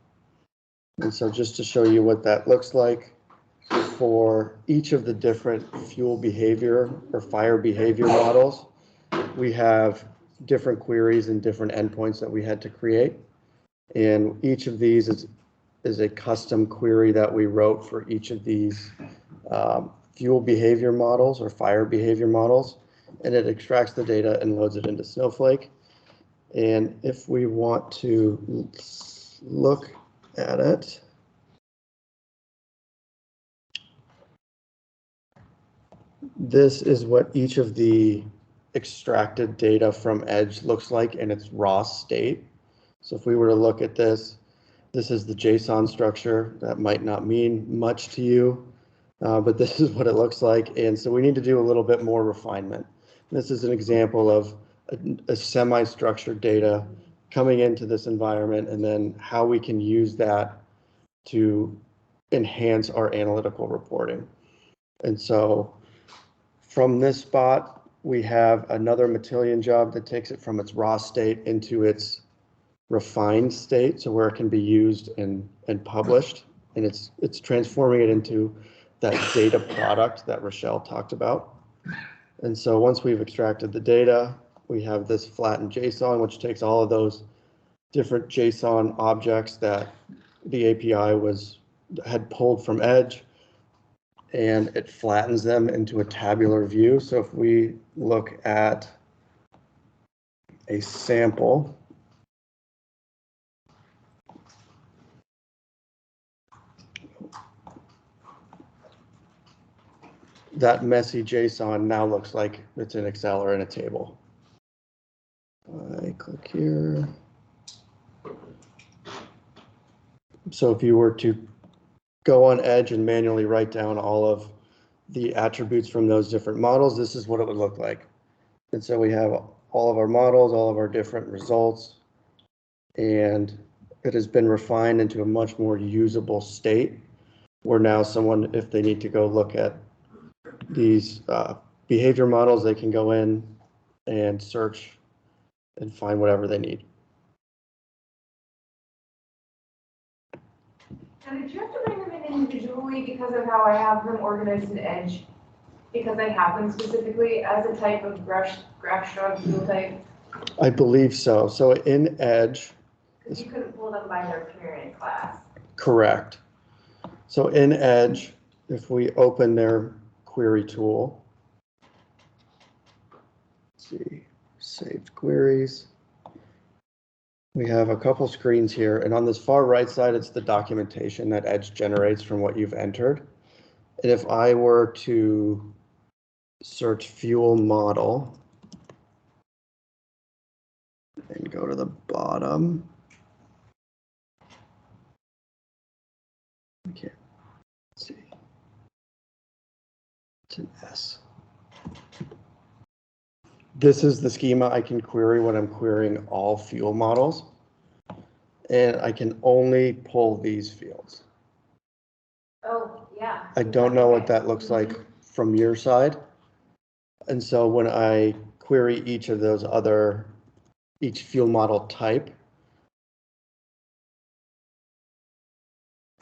And so just to show you what that looks like for each of the different fuel behavior or fire behavior models, we have different queries and different endpoints that we had to create. And each of these is a custom query that we wrote for each of these fuel behavior models or fire behavior models. And it extracts the data and loads it into Snowflake. And if we want to look at it, this is what each of the extracted data from Edge looks like in its raw state. So if we were to look at this, this is the JSON structure. That might not mean much to you, but this is what it looks like. And so we need to do a little bit more refinement. This is an example of a semi-structured data coming into this environment, and then how we can use that to enhance our analytical reporting. And so from this spot, we have another Matillion job that takes it from its raw state into its refined state, so where it can be used and published. And it's transforming it into that data product that Rochelle talked about. And so once we've extracted the data, we have this flattened JSON, which takes all of those different JSON objects that the API had pulled from Edge, and it flattens them into a tabular view. So if we look at a sample, that messy JSON now looks like it's in Excel or in a table. I click here. So if you were to go on Edge and manually write down all of the attributes from those different models, this is what it would look like. And so we have all of our models, all of our different results, and it has been refined into a much more usable state, where now someone, if they need to go look at these behavior models, they can go in and search and find whatever they need. And did you have to bring them in individually because of how I have them organized in Edge? Because I have them specifically as a type of graph shrub tool type? I believe so. So in Edge. Because you couldn't pull them by their parent class. Correct. So in Edge, if we open their query tool, let's see, saved queries. We have a couple screens here, and on this far right side, it's the documentation that Edge generates from what you've entered. And if I were to search fuel model and go to the bottom, I can't see. It's an S. This is the schema I can query when I'm querying all fuel models. And I can only pull these fields. Oh, yeah. I don't know what that looks like from your side. And so when I query each of those each fuel model type.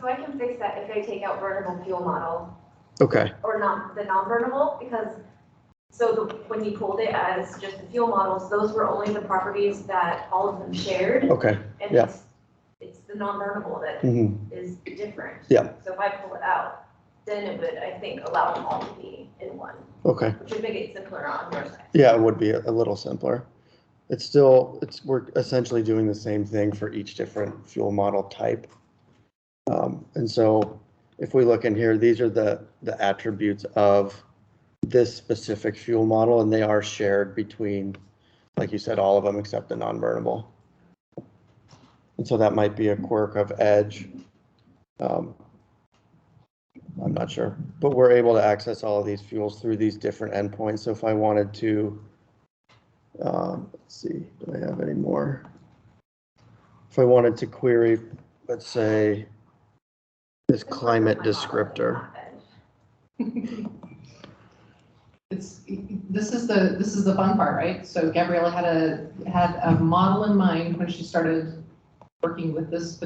So I can fix that if I take out burnable fuel model. Okay. Or the non-burnable, because when you pulled it as just the fuel models, those were only the properties that all of them shared. Okay. And yeah. It's the non-burnable that is different. Yeah. So if I pull it out, then it would, I think, allow them all to be in one. Okay. Which would make it simpler on your side. Yeah, it would be a little simpler. We're essentially doing the same thing for each different fuel model type. And so if we look in here, these are the attributes of this specific fuel model, and they are shared between, like you said, all of them except the non-burnable. And so that might be a quirk of Edge. I'm not sure, but we're able to access all of these fuels through these different endpoints. So if I wanted to, let's see, do I have any more? If I wanted to query, let's say, this climate descriptor. This is the fun part, right? So Gabriella had a model in mind when she started working with these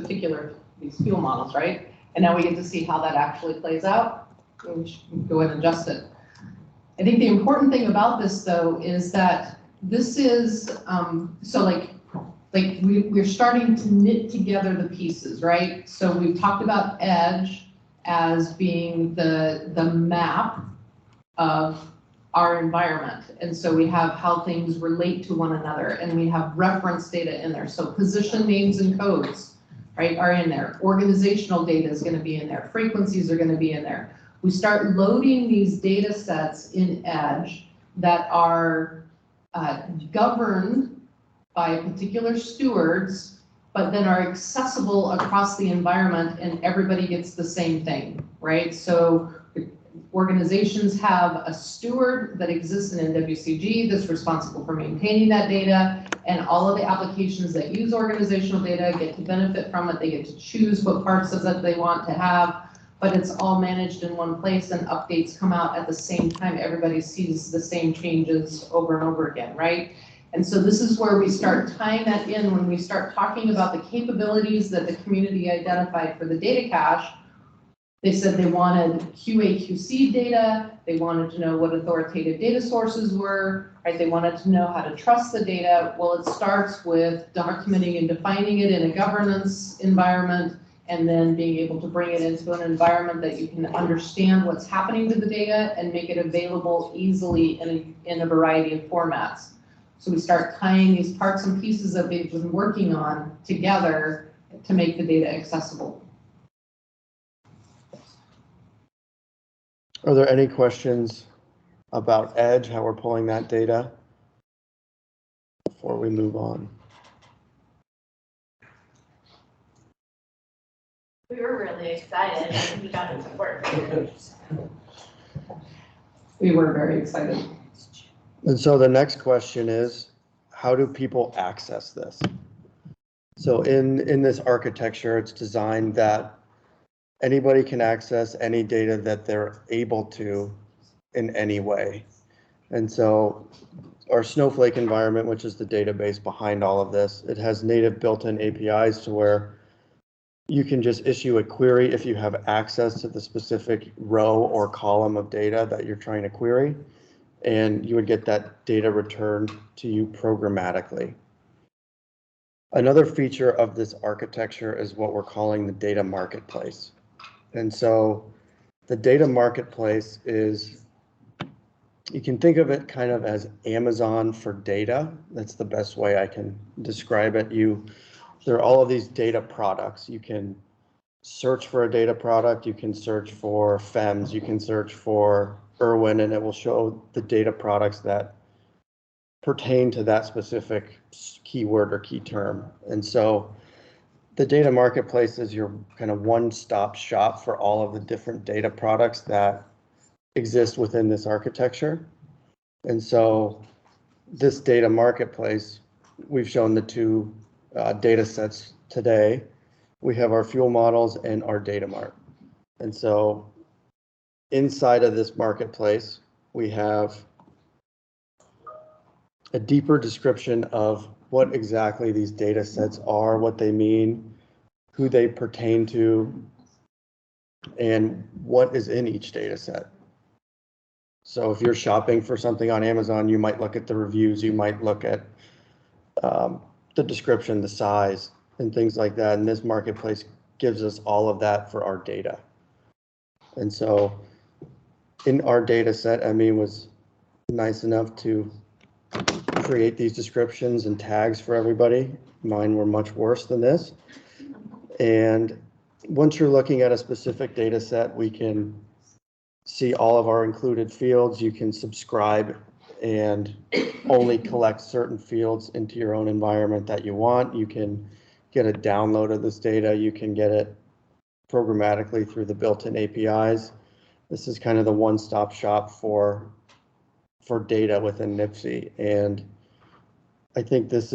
fuel models, right? And now we get to see how that actually plays out. And we should go ahead and adjust it. I think the important thing about this, though, is that this is, so like we're starting to knit together the pieces, right? So we've talked about edge as being the map of our environment. And so we have how things relate to one another, and we have reference data in there. So position names and codes, right, are in there. Organizational data is going to be in there. Frequencies are going to be in there. We start loading these data sets in edge that are governed by particular stewards, but then are accessible across the environment, and everybody gets the same thing, right? So organizations have a steward that exists in NWCG that's responsible for maintaining that data, and all of the applications that use organizational data get to benefit from it. They get to choose what parts of it they want to have, but it's all managed in one place, and updates come out at the same time. Everybody sees the same changes over and over again, right? And so this is where we start tying that in when we start talking about the capabilities that the community identified for the data cache. They said they wanted QA/QC data, they wanted to know what authoritative data sources were, right? They wanted to know how to trust the data. Well, it starts with documenting and defining it in a governance environment, and then being able to bring it into an environment that you can understand what's happening to the data and make it available easily in a variety of formats. So we start tying these parts and pieces that they've been working on together to make the data accessible. Are there any questions about Edge, how we're pulling that data before we move on? We were really excited and we got it to work. We were very excited. And so the next question is, how do people access this? So in this architecture, it's designed that anybody can access any data that they're able to in any way. And so our Snowflake environment, which is the database behind all of this, it has native built-in APIs to where you can just issue a query if you have access to the specific row or column of data that you're trying to query, and you would get that data returned to you programmatically. Another feature of this architecture is what we're calling the data marketplace. And so the data marketplace is, you can think of it kind of as Amazon for data. That's the best way I can describe it. There are all of these data products. You can search for a data product, you can search for FEMS, you can search for Irwin, and it will show the data products that pertain to that specific keyword or key term. And so the data marketplace is your kind of one-stop shop for all of the different data products that exist within this architecture. And so this data marketplace, we've shown the two data sets today. We have our fuel models and our data mart. And so inside of this marketplace, we have a deeper description of what exactly these data sets are, what they mean, who they pertain to, and what is in each data set. So if you're shopping for something on Amazon, you might look at the reviews, you might look at the description, the size, and things like that. And this marketplace gives us all of that for our data. And so in our data set, Emmy was nice enough to create these descriptions and tags for everybody. Mine were much worse than this. And once you're looking at a specific data set, we can see all of our included fields. You can subscribe and only collect certain fields into your own environment that you want. You can get a download of this data. You can get it programmatically through the built-in APIs. This is kind of the one-stop shop for data within NIPSI. And I think this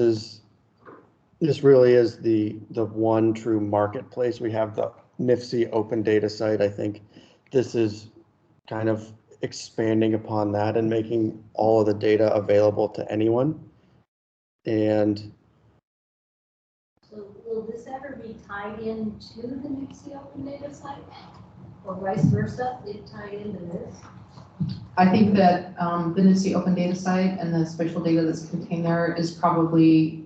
really is the one true marketplace. We have the NIPSI open data site. I think this is kind of expanding upon that and making all of the data available to anyone. And so will this ever be tied into the NIPSI open data site? Or vice versa, it tie into this? I think that the NIST open data site and the spatial data that's contained there is probably,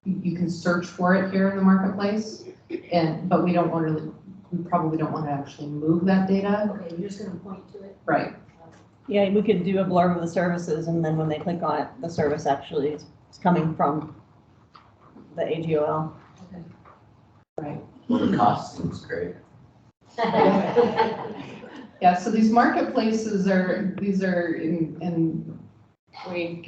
you can search for it here in the marketplace, but we probably don't want to actually move that data. Okay, you're just gonna point to it? Right. Yeah, we could do a blurb of the services, and then when they click on it, the service actually is coming from the AGOL. Right. Well, the cost seems great. Yeah, so these marketplaces these are in Wayne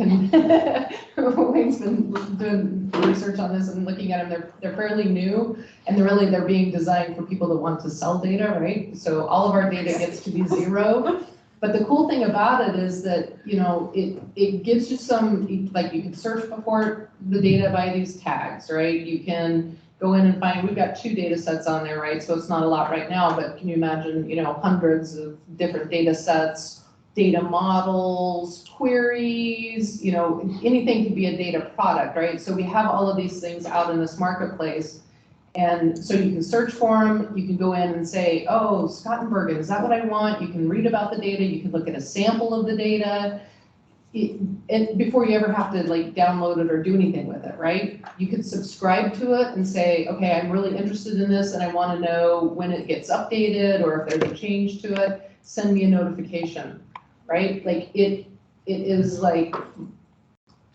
Wayne's been doing research on this and looking at them. They're fairly new, and they're being designed for people that want to sell data, right? So all of our data gets to be zero. But the cool thing about it is that, you know, it gives you some, like, you can search for the data by these tags, right? You can go in and find, we've got 2 data sets on there, right? So it's not a lot right now, but can you imagine, you know, hundreds of different data sets, data models, queries, you know, anything can be a data product, right? So we have all of these things out in this marketplace. And so you can search for them, you can go in and say, oh, Scott and Bergen, is that what I want? You can read about the data, you can look at a sample of the data. And before you ever have to like download it or do anything with it, right? You could subscribe to it and say, okay, I'm really interested in this and I want to know when it gets updated or if there's a change to it, send me a notification, right? Like it is like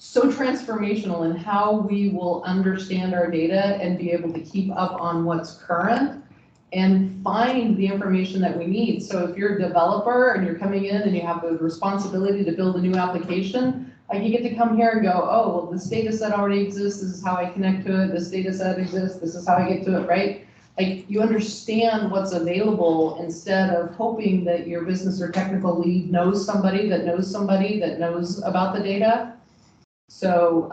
so transformational in how we will understand our data and be able to keep up on what's current and find the information that we need. So if you're a developer and you're coming in and you have the responsibility to build a new application, like you get to come here and go, oh, well, this data set already exists, this is how I connect to it, this data set exists, this is how I get to it, right? Like you understand what's available instead of hoping that your business or technical lead knows somebody that knows somebody that knows about the data. So,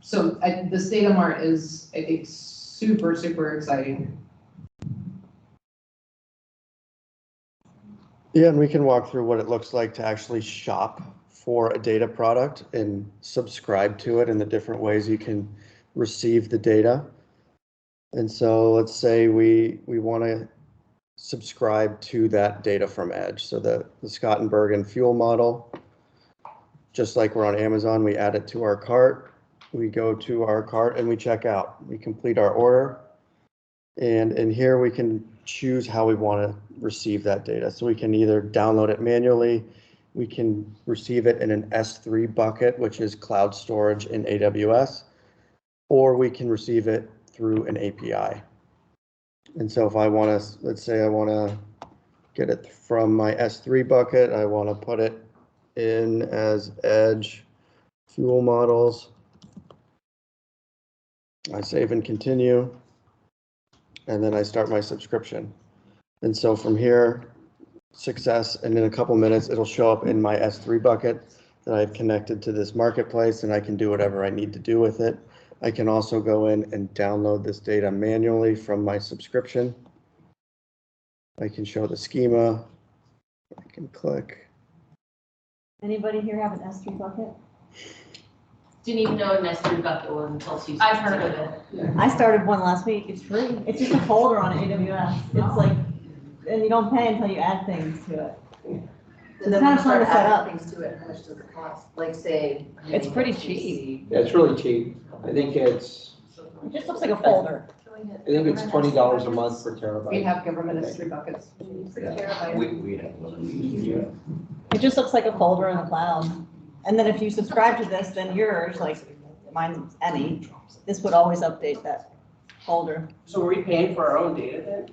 this data mart is, I think, super, super exciting. Yeah, and we can walk through what it looks like to actually shop for a data product and subscribe to it and the different ways you can receive the data. And so let's say we want to subscribe to that data from Edge. So the Scott and Bergen fuel model, just like we're on Amazon, we add it to our cart. We go to our cart and we check out. We complete our order. And in here we can choose how we want to receive that data. So we can either download it manually, we can receive it in an S3 bucket, which is cloud storage in AWS, or we can receive it through an API. And so if I want to, let's say I want to get it from my S3 bucket, I want to put it in as Edge fuel models. I save and continue, and then I start my subscription. And so from here, success, and in a couple minutes, it'll show up in my S3 bucket that I've connected to this marketplace, and I can do whatever I need to do with it. I can also go in and download this data manually from my subscription. I can show the schema. I can click. Anybody here have an S3 bucket? Didn't even know what an S3 bucket was until she. I've heard of it. I started one last week. It's free. It's just a folder on AWS. It's like, and you don't pay until you add things to it. And then kind of fun to set up. Things to it, how much does it cost? Like say. It's pretty cheap. Yeah, it's really cheap. I think it's It just looks like a folder. $20 a month per We terabyte. have government S3 buckets. We have one. It just looks like a folder in the cloud. And then if you subscribe to this, then yours, like mine's any, this would always update that folder. So are we paying for our own data then?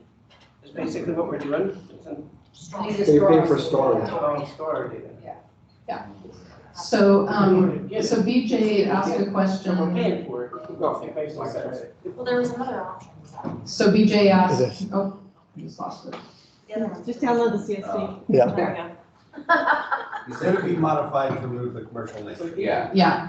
Is basically what we're doing? They pay for storage. Oh, store our data. So, so BJ asked a So we're question. paying for it. It makes no sense. Well, there was another option. So BJ asked, It is. oh, I just lost it. Just download the CSV. Yeah. There we go. Could it be modified to remove the commercial nature? Yeah. Yeah,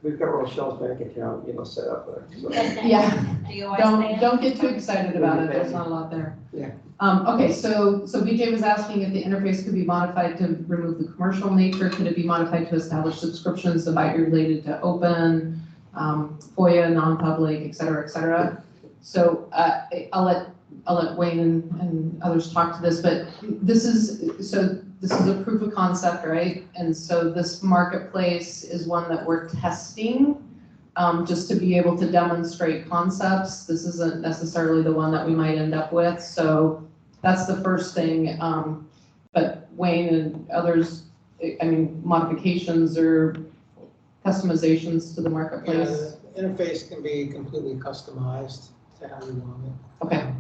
We've got Rochelle's bank account, set up there. So. yeah. DOI Don't get too excited about it. There's not a lot there. Yeah. Okay, so BJ was asking if the interface could be modified to remove the commercial nature. Could it be modified to establish subscriptions that might be related to open, FOIA, non-public, et cetera, et cetera? So I'll let I'll let Wayne and others talk to this, but this is a proof of concept, right? And so this marketplace is one that we're testing, just to be able to demonstrate concepts. This isn't necessarily the one that we might end up with, so that's the first thing. But Wayne and others, I mean, modifications or customizations to the Yeah, marketplace. the interface can be completely customized to how you want it. Okay.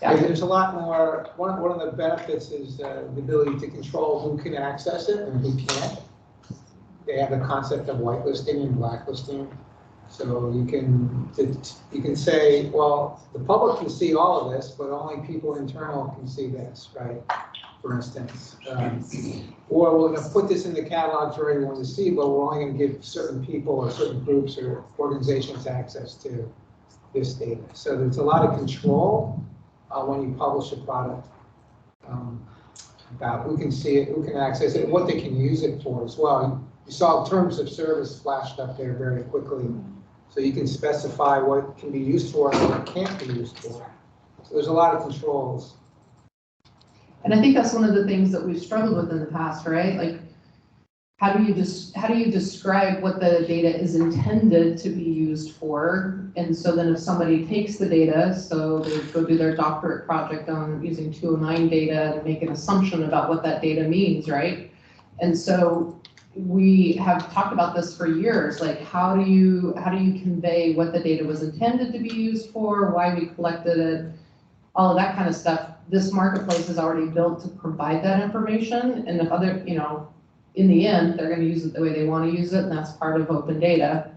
Yeah, Yeah. there's a lot more, one of the benefits is the ability to control who can access it and who can't. They have the concept of whitelisting and blacklisting. So you can say, well, the public can see all of this, but only people internal can see this, right? For instance. Or we're gonna put this in the catalog for everyone to see, but we're only gonna give certain people or certain groups or organizations access to this data. So there's a lot of control when you publish a product about who can see it, who can access it, what they can use it for as well. You saw terms of service flashed up there very quickly. So you can specify what it can be used for and what it can't be used for. So there's a lot of controls. And I think that's one of the things that we've struggled with in the past, right? Like, how do you describe what the data is intended to be used for? And so then if somebody takes the data, so they go do their doctorate project on using 209 data and make an assumption about what that data means, right? And so we have talked about this for years, like how do you convey what the data was intended to be used for, why we collected it, all of that kind of stuff. This marketplace is already built to provide that information, and if other, in the end, they're going to use it the way they want to use it, and that's part of open data.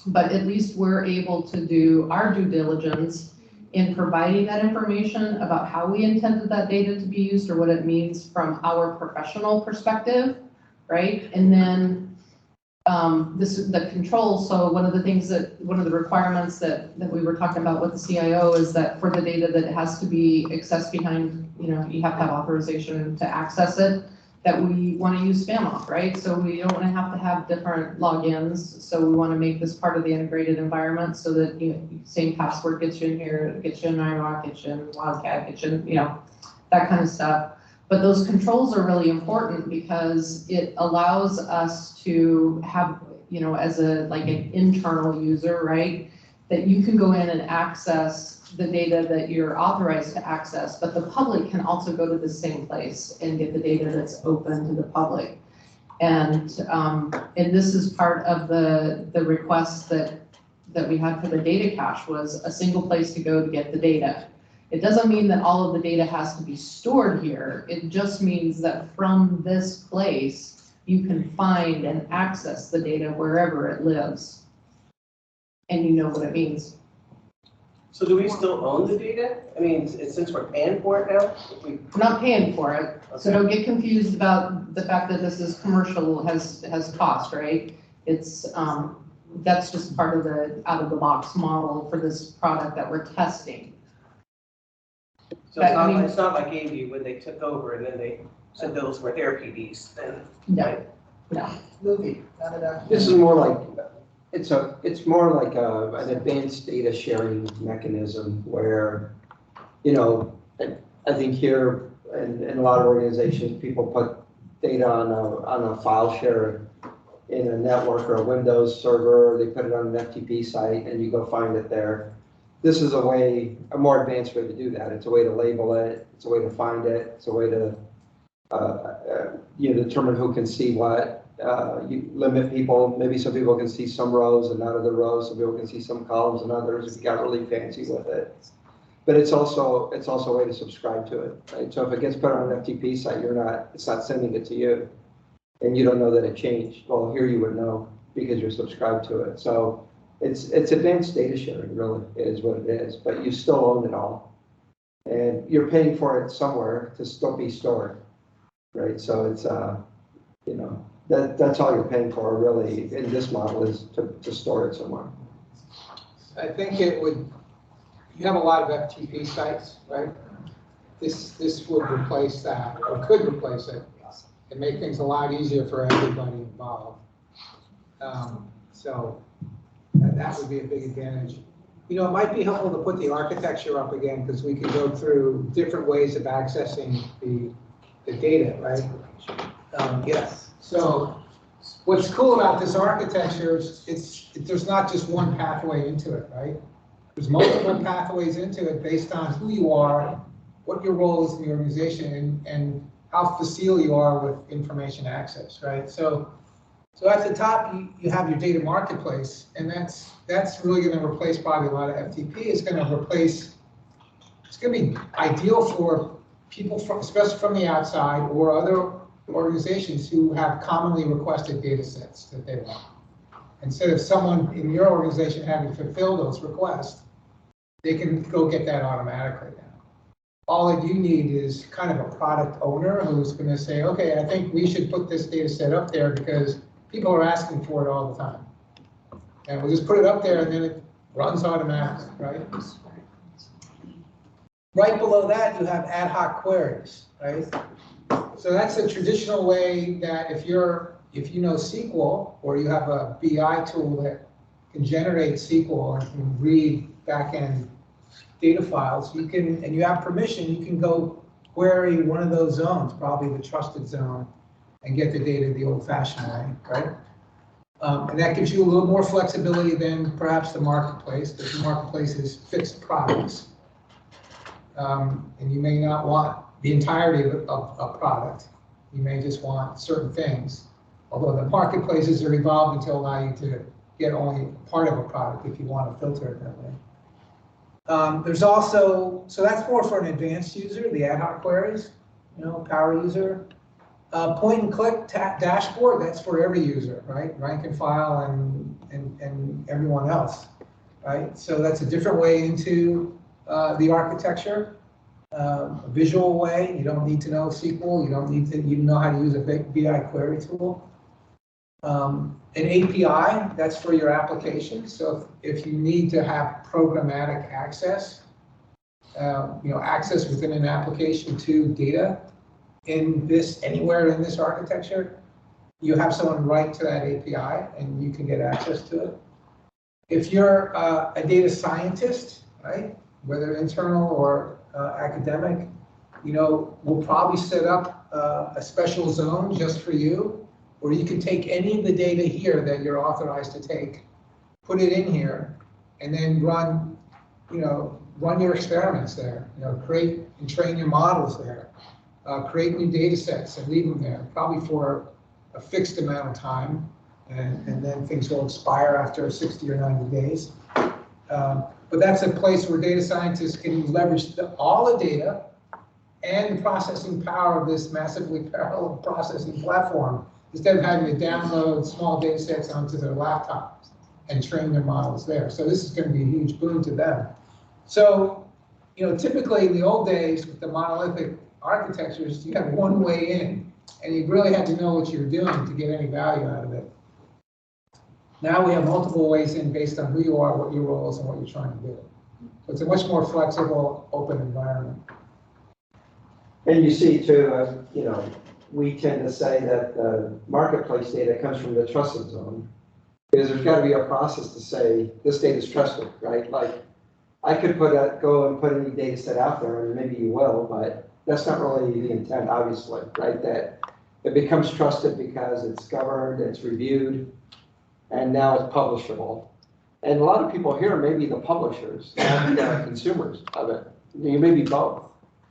But at least we're able to do our due diligence in providing that information about how we intended that data to be used or what it means from our professional perspective, right? And then this is the control. So one of the requirements that we were talking about with the CIO is that for the data that has to be accessed behind, you have to have authorization to access it, that we want to use spam off, right? So we don't want to have different logins. So we want to make this part of the integrated environment so that, same password gets you in here, gets you in IROC, gets you in Wildcat, gets you in, that kind of stuff. But those controls are really important because it allows us to have, as an internal user, right, that you can go in and access the data that you're authorized to access, but the public can also go to the same place and get the data that's open to the public. And this is part of the request that we had for the data cache was a single place to go to get the data. It doesn't mean that all of the data has to be stored here. It just means that from this place, you can find and access the data wherever it lives. And you know what it means. So do we still own the data? I mean, since we're paying for it now? We're not paying for it. So don't get confused about the fact that this is commercial, has cost, right? It's, that's just part of the out of the box model for this product that we're testing. So it's not like AV when they took over and then they said those were their PDs then? No, no. Movie, not enough. This is more like, it's more like an advanced data sharing mechanism where, I think here in a lot of organizations, people put data on a file share in a network or a Windows server, they put it on an FTP site and you go find it there. This is a more advanced way to do that. It's a way to label it, it's a way to find it, it's a way to determine who can see what. You limit people, maybe some people can see some rows and not other rows, some people can see some columns and others if you got really fancy with it. But it's also a way to subscribe to it, right? So if it gets put on an FTP site, it's not sending it to you and you don't know that it changed. Well, here you would know because you're subscribed to it. So it's advanced data sharing really is what it is, but you still own it all. And you're paying for it somewhere to still be stored, right? So it's, that's all you're paying for really in this model is to store it somewhere. I think you have a lot of FTP sites, right? This would replace that, or could replace it, and make things a lot easier for everybody involved. So that would be a big advantage. it might be helpful to put the architecture up again, because we could go through different ways of accessing the data, right? Yes. So what's cool about this architecture is there's not just one pathway into it, right? There's multiple pathways into it based on who you are, what your role is in the organization, and how facile you are with information access, right? So at the top, you have your data marketplace, and that's really going to replace probably a lot of FTP. It's going to be ideal for people, especially from the outside or other organizations who have commonly requested data sets that they want. Instead of someone in your organization having to fulfill those requests, they can go get that automatically now. All that you need is kind of a product owner who's going to say, okay, I think we should put this data set up there because people are asking for it all the time. And we'll just put it up there and then it runs automatically, right? Right below that, you have ad hoc queries, right? So that's a traditional way that if you know SQL, or you have a BI tool that can generate SQL and can read backend data files, you can, and you have permission, you can go query one of those zones, probably the trusted zone, and get the data the old-fashioned way, right? And that gives you a little more flexibility than perhaps the marketplace, because the marketplace is fixed products. And you may not want the entirety of a product. You may just want certain things, although the marketplaces are evolving to allow you to get only part of a product if you want to filter it that way. There's also, so that's more for an advanced user, the ad hoc queries, power user. Point and click dashboard, that's for every user, right? Rank and file and everyone else, right? So that's a different way into the architecture, a visual way. You don't need to know SQL. You don't need to even know how to use a BI query tool. An API, that's for your application. So if you need to have programmatic access, access within an application to data in this, anywhere in this architecture, you have someone write to that API and you can get access to it. If you're a data scientist, right, whether internal or academic, we'll probably set up a special zone just for you, where you can take any of the data here that you're authorized to take, put it in here, and then run your experiments there, create and train your models there, create new data sets and leave them there, probably for a fixed amount of time, and then things will expire after 60 or 90 days. But that's a place where data scientists can leverage all the data and the processing power of this massively parallel processing platform, instead of having to download small data sets onto their laptops and train their models there. So this is going to be a huge boon to them. So, typically in the old days with the monolithic architectures, you had one way in, and you really had to know what you were doing to get any value out of it. Now we have multiple ways in based on who you are, what your role is, and what you're trying to do. So it's a much more flexible, open environment. And you see too, we tend to say that the marketplace data comes from the trusted zone, because there's got to be a process to say this data is trusted, right? Like I could go and put any data set out there, and maybe you will, but that's not really the intent, obviously, right? That it becomes trusted because it's governed, it's reviewed, and now it's publishable. And a lot of people here may be the publishers, not the consumers of it. You may be both,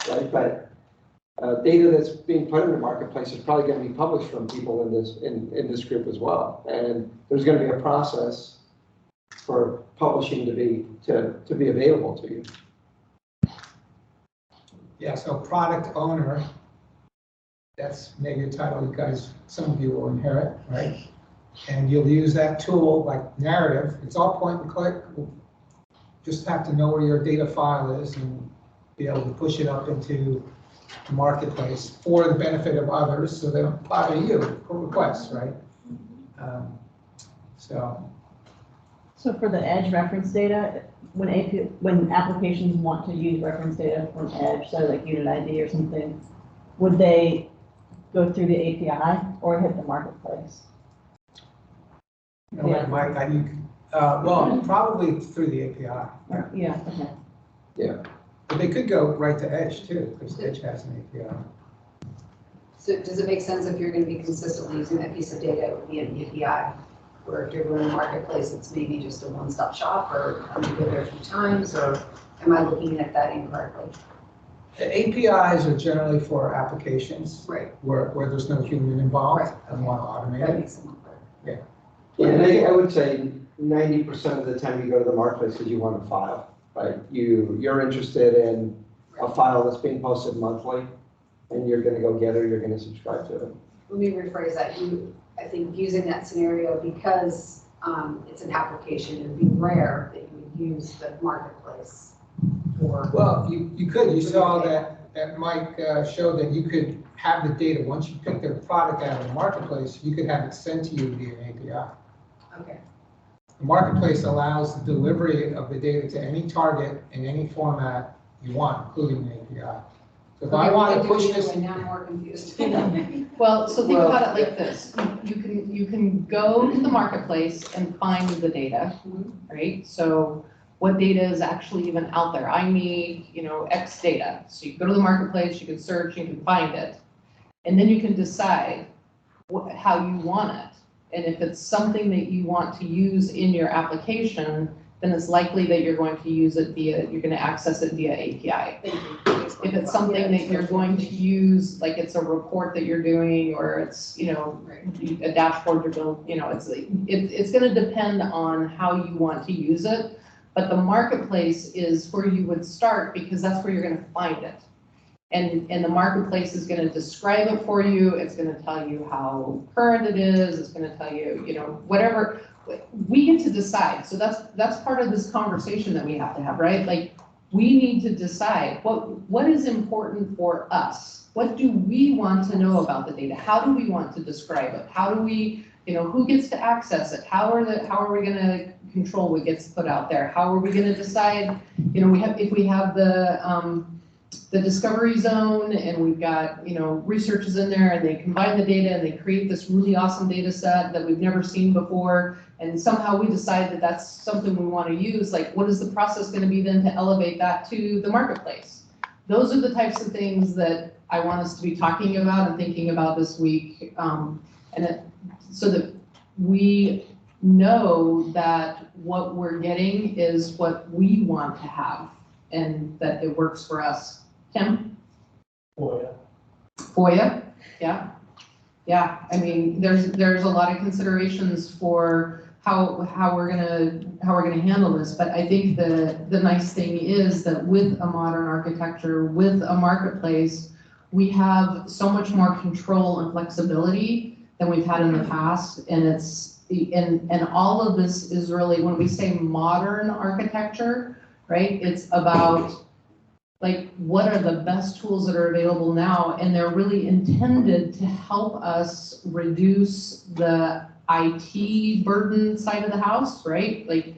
right? But data that's being put in the marketplace is probably going to be published from people in this group as well. And there's going to be a process for publishing to be available to you. Yeah, so product owner, that's maybe a title you guys, some of you will inherit, right? And you'll use that tool like narrative. It's all point and click. Just have to know where your data file is and be able to push it up into the marketplace for the benefit of others, so they don't bother you for requests, right? So for the Edge reference data, when applications want to use reference data from Edge, so like unit ID or something, would they go through the API or hit the marketplace? Mike, Well, probably through the API, Yeah, okay. but they could go right to Edge too, because Edge has an API. So does it make sense if you're gonna be consistently using that piece of data, it would be an API? Or if you're going to marketplace, it's maybe just a one-stop shop, or I'm gonna go there a few times, or am I looking at that incorrectly? The APIs are generally for applications Right. where there's no human involved Right. and want to automate That it. makes sense. Yeah, and I would say 90% of the time you go to the marketplace because you want a file, right? You're interested in a file that's being posted monthly, and you're gonna go get it, you're gonna subscribe to it. Let me rephrase that. I think using that scenario, because it's an application, it would be rare that you would use the marketplace for. Well, you could, you saw that Mike showed that you could have the data, once you pick their product out of the marketplace, you could have it sent to you via an API. Okay. The marketplace allows the delivery of the data to any target in any format you want, including an API. So if I want to push this. Now I'm more confused. Well, so think about it like this. You can go to the marketplace and find the data, right? So what data is actually even out there? I need, X data. So you go to the marketplace, you can search, you can find it. And then you can decide how you want it. And if it's something that you want to use in your application, then it's likely that you're going to use it you're going to access it via API. If it's something that you're going to use, like it's a report that you're doing, or it's, a dashboard you're building, it's going to depend on how you want to use it. But the marketplace is where you would start, because that's where you're going to find it. And the marketplace is going to describe it for you. It's going to tell you how current it is. It's going to tell you, whatever. We get to decide. So that's part of this conversation that we have to have, right? Like, we need to decide what is important for us. What do we want to know about the data? How do we want to describe it? How do we, who gets to access it? How are we going to control what gets put out there? How are we going to decide? If we have the discovery zone, and we've got, researchers in there, and they combine the data and they create this really awesome data set that we've never seen before, and somehow we decide that that's something we want to use, like, what is the process going to be then to elevate that to the marketplace? Those are the types of things that I want us to be talking about and thinking about this week, so that we know that what we're getting is what we want to have, and that it works for us. Tim? FOIA, yeah. Yeah, I mean, there's a lot of considerations for how we're gonna handle this, but I think the nice thing is that with a modern architecture, with a marketplace, we have so much more control and flexibility than we've had in the past, and all of this is really, when we say modern architecture, right, it's about, like, what are the best tools that are available now, and they're really intended to help us reduce the IT burden side of the house, right? Like,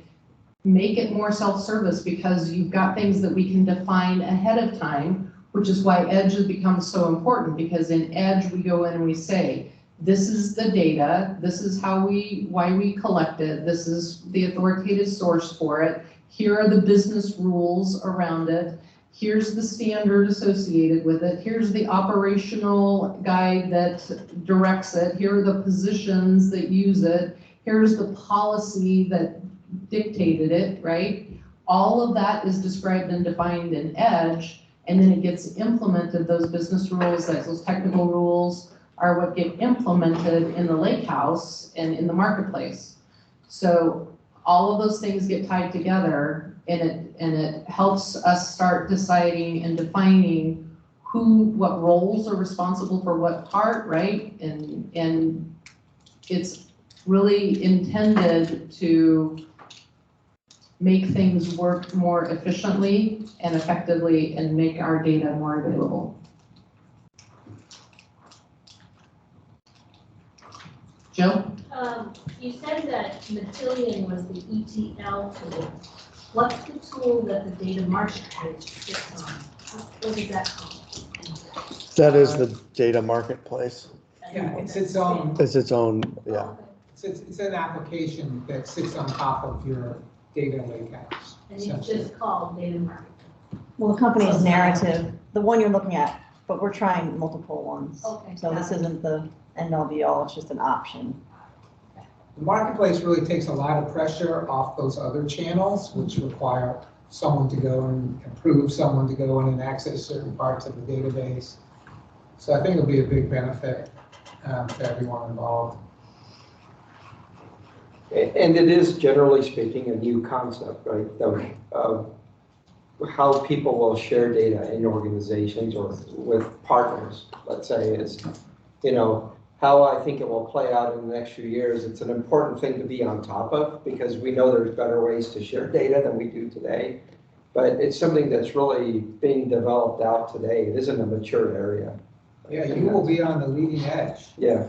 make it more self-service, because you've got things that we can define ahead of time, which is why Edge has become so important, because in Edge, we go in and we say, this is the data, this is why we collect it, this is the authoritative source for it, here are the business rules around it, here's the standard associated with it, here's the operational guide that directs it, here are the positions that use it, here's the policy that dictated it, right? All of that is described and defined in Edge, and then it gets implemented. Those business rules, those technical rules are what get implemented in the lake house and in the marketplace. So all of those things get tied together, and it helps us start deciding and defining what roles are responsible for what part, right? And it's really intended to make things work more efficiently and effectively and make our data more available. Jill? You said that Matillion was the ETL tool. What's the tool that the data marketplace sits on? What is that called? That is the data marketplace. Yeah, it's its own. It's its own, yeah. It's an application that sits on top of your data lakehouse. And it's just called data marketplace. Well, the company is Narrative, the one you're looking at, but we're trying multiple ones. Okay. So this isn't the end all be all, it's just an option. The marketplace really takes a lot of pressure off those other channels, which require someone to go and approve, someone to go in and access certain parts of the database. So I think it'll be a big benefit to everyone involved. And it is, generally speaking, a new concept, right? Of how people will share data in organizations or with partners, let's say, is, you know, how I think it will play out in the next few years. It's an important thing to be on top of because we know there's better ways to share data than we do today. But it's something that's really being developed out today. It isn't a mature area. Yeah, you will be on the leading edge. Yeah.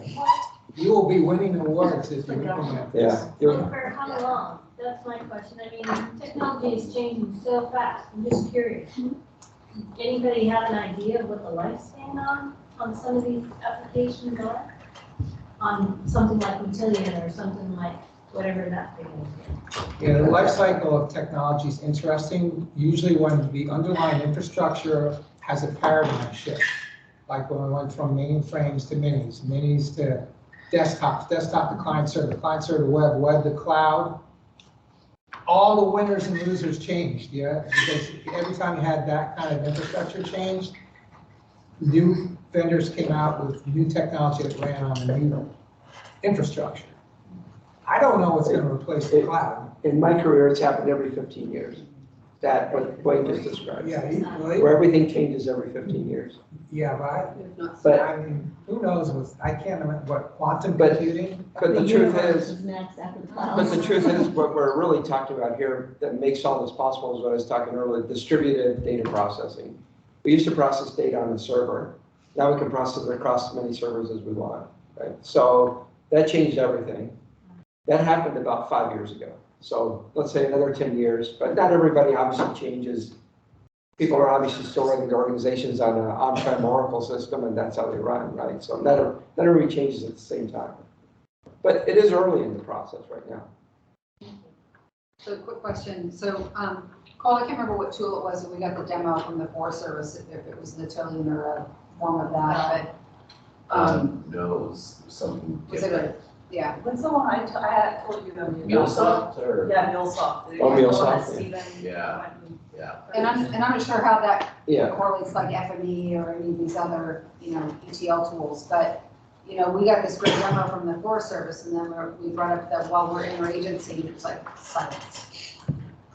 You will be winning awards if you implement this. Yeah. For how long? That's my question. I mean, technology is changing so fast. I'm just curious. Anybody have an idea of what the lifespan on some of these applications are? On something like Matillion or something like whatever that thing is. Yeah, the life cycle of technology is interesting. Usually when the underlying infrastructure has a paradigm shift, like when we went from mainframes to minis, minis to desktops, desktop to client server to web, web to cloud. All the winners and losers changed, yeah, because every time you had that kind of infrastructure change, new vendors came out with new technology that ran on the new infrastructure. I don't know what's going to replace the cloud. In my career, it's happened every 15 years. That what Blake just described. Yeah, really? Where everything changes every 15 years. Yeah, But I mean, who knows I can't remember what quantum But- computing. But the truth is, Next after the cloud. but the truth is, what we're really talking about here that makes all this possible is what I was talking earlier, distributed data processing. We used to process data on a server. Now we can process it across as many servers as we want, right? So that changed everything. That happened about 5 years ago. So let's say another 10 years, but not everybody obviously changes. People are obviously still running their organizations on an on-prem Oracle system, and that's how they run, right? So not everybody changes at the same time. But it is early in the process right now. So quick question. So, Cole, I can't remember what tool it was, and we got the demo from the Forest Service, if it was Natillion or a form of that, but, No, it was something was it different. yeah. What's the one I had told you about? MuleSoft or? Yeah, MuleSoft. Oh, MuleSoft, Stephen. Yeah. Yeah. And I'm not sure how that Yeah. correlates like FME or any of these other, ETL tools, but, we got this great demo from the Forest Service, and then we brought up that while we're interagency, it's like silence.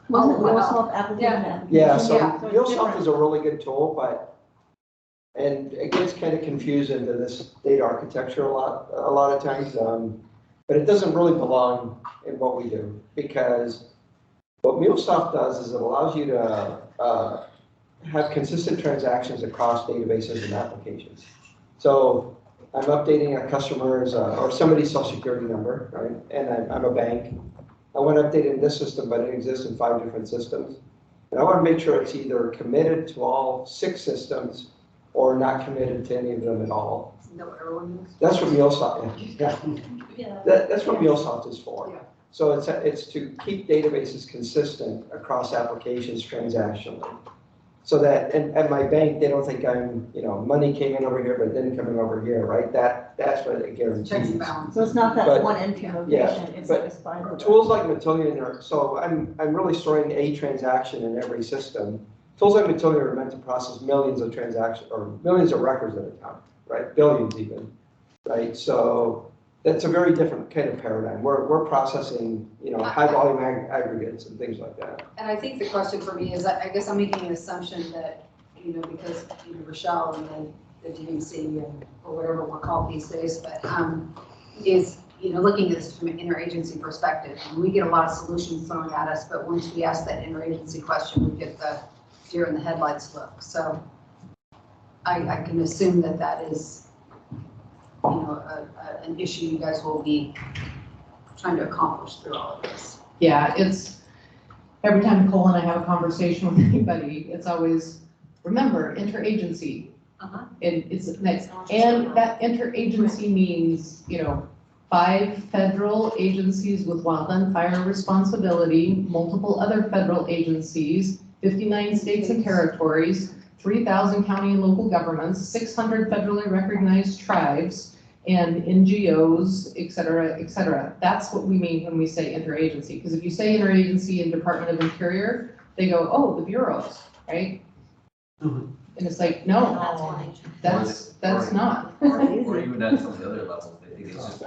Wasn't Oh, wow. MuleSoft application? Yeah, so Yeah. So it's MuleSoft different. is a really good tool, and it gets kind of confused into this data architecture a lot of times. But it doesn't really belong in what we do, because what MuleSoft does is it allows you to have consistent transactions across databases and applications. So I'm updating a customer's or somebody's social security number, right? And I'm a bank. I want to update it in this system, but it exists in 5 different systems. And I want to make sure it's either committed to all 6 systems or not committed to any of them at all. Isn't that what everyone uses? That's what MuleSoft is. Yeah. That's what MuleSoft is for. Yeah. So it's to keep databases consistent across applications transactionally. So that, and at my bank, they don't think I'm, money came in over here, but it didn't come in over here, right? That's what it guarantees. Checks and balances. So it's not that But- one entry location, it's but like a spider. Tools like Matillion are, so I'm really storing a transaction in every system. Tools like Matillion are meant to process millions of transactions, or millions of records at a time, right? Billions even, right? So that's a very different kind of paradigm. We're processing, high volume aggregates and things like that. And I think the question for me is, I guess I'm making an assumption that, because, Rochelle and the DMC or whatever we're called these days, but, is, looking at this from an interagency perspective. And we get a lot of solutions thrown at us, but once we ask that interagency question, we get the deer in the headlights look. So I can assume that is, an issue you guys will be trying to accomplish through all of this. Yeah, it's, every time Cole and I have a conversation with anybody, it's always, remember, interagency. Uh-huh. And that interagency means, 5 federal agencies with wildland fire responsibility, multiple other federal agencies, 59 states and territories, 3,000 county and local governments, 600 federally recognized tribes, and NGOs, et cetera, et cetera. That's what we mean when we say interagency. Because if you say interagency in Department of Interior, they go, oh, the bureaus, right? And it's like, no, that's not. Or even at some of the other levels, I think it's just,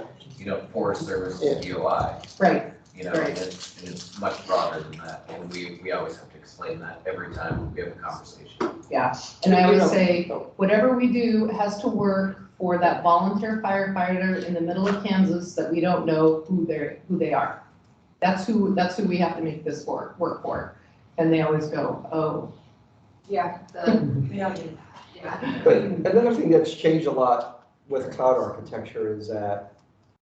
Forest Service, DOI. Right. And it's much broader than that, and we always have to explain that every time we have a conversation. Yeah, and I always say, whatever we do has to work for that volunteer firefighter in the middle of Kansas that we don't know who they are. That's who we have to make this work for. And they always go, oh. Yeah. But another thing that's changed a lot with cloud architecture is that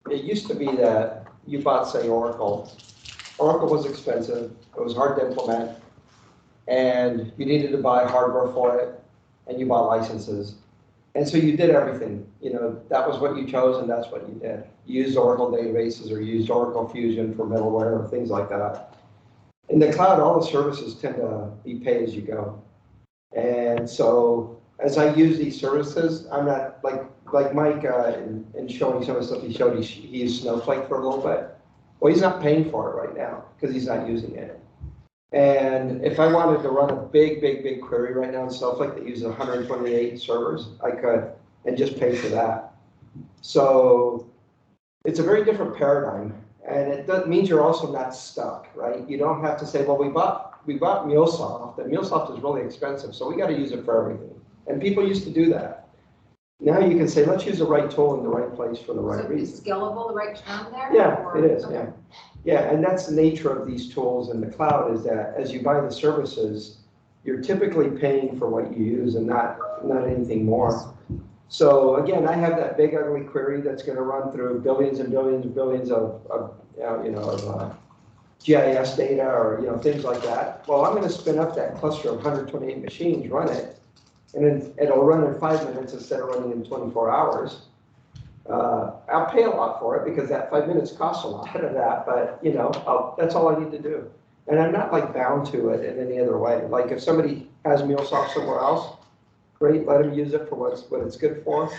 it used to be that you bought, say, Oracle. Oracle was expensive, it was hard to implement, and you needed to buy hardware for it, and you bought licenses. And so you did everything, that was what you chose and that's what you did. You used Oracle databases or you used Oracle Fusion for middleware or things like that. In the cloud, all the services tend to be pay as you go. And so as I use these services, I'm not like Mike in showing some of the stuff he showed, he used Snowflake for a little bit. Well, he's not paying for it right now because he's not using it. And if I wanted to run a big query right now in Snowflake that uses 128 servers, I could, and just pay for that. So it's a very different paradigm, and it means you're also not stuck, right? You don't have to say, well, we bought MuleSoft, and MuleSoft is really expensive, so we got to use it for everything. And people used to do that. Now you can say, let's use the right tool in the right place for the right reason. Is scalable the right term there? Yeah, it is, yeah. Yeah, and that's the nature of these tools in the cloud is that as you buy the services, you're typically paying for what you use and not anything more. So again, I have that big ugly query that's going to run through billions and billions and billions of GIS data or things like that. Well, I'm going to spin up that cluster of 128 machines, run it, and then it'll run in 5 minutes instead of running in 24 hours. I'll pay a lot for it because that 5 minutes costs a lot of that, but that's all I need to do. And I'm not bound to it in any other way. Like if somebody has MuleSoft somewhere else, great, let them use it for what it's good for.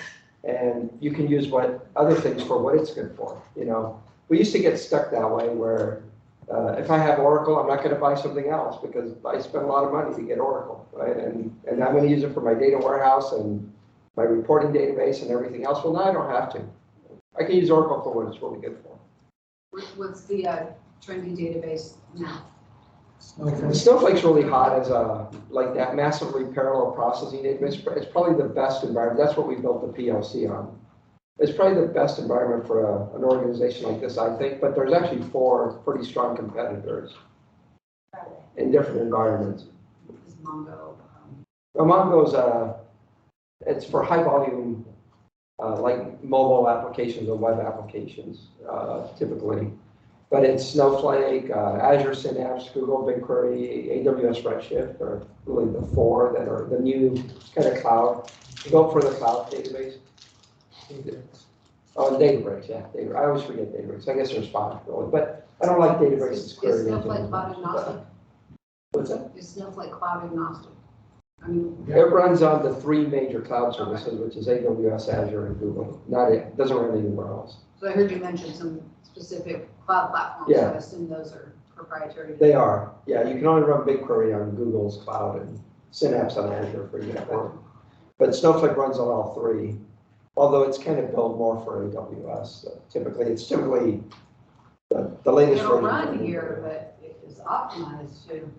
And you can use other things for what it's good for. We used to get stuck that way where if I have Oracle, I'm not going to buy something else because I spend a lot of money to get Oracle, right? And I'm going to use it for my data warehouse and my reporting database and everything else. Well, now I don't have to. I can use Oracle for what it's really good for. What's the trendy database now? Snowflake's really hot as that massively parallel processing database. It's probably the best environment. That's what we built the PLC on. It's probably the best environment for an organization like this, I think. But there's actually 4 pretty strong competitors in different environments. Is Mongo? Mongo's it's for high volume, like mobile applications or web applications, typically. But it's Snowflake, Azure Synapse, Google BigQuery, AWS Redshift are really the 4 that are the new kind of cloud. Built for the cloud database. Oh, Databricks, yeah. I always forget Databricks. I guess there's 5 really, but I don't like Databricks. Is Snowflake cloud agnostic? What's that? Is Snowflake cloud agnostic? It runs on the 3 major cloud services, which is AWS, Azure, and Google. It doesn't run anywhere else. So I heard you mention some specific cloud platforms. Yeah. So I assume those are proprietary. They are. Yeah, you can only run BigQuery on Google's cloud and Synapse on Azure, for example. But Snowflake runs on all 3, although it's kind of built more for AWS. So it's typically the latest It'll version. run here, but it is optimized to.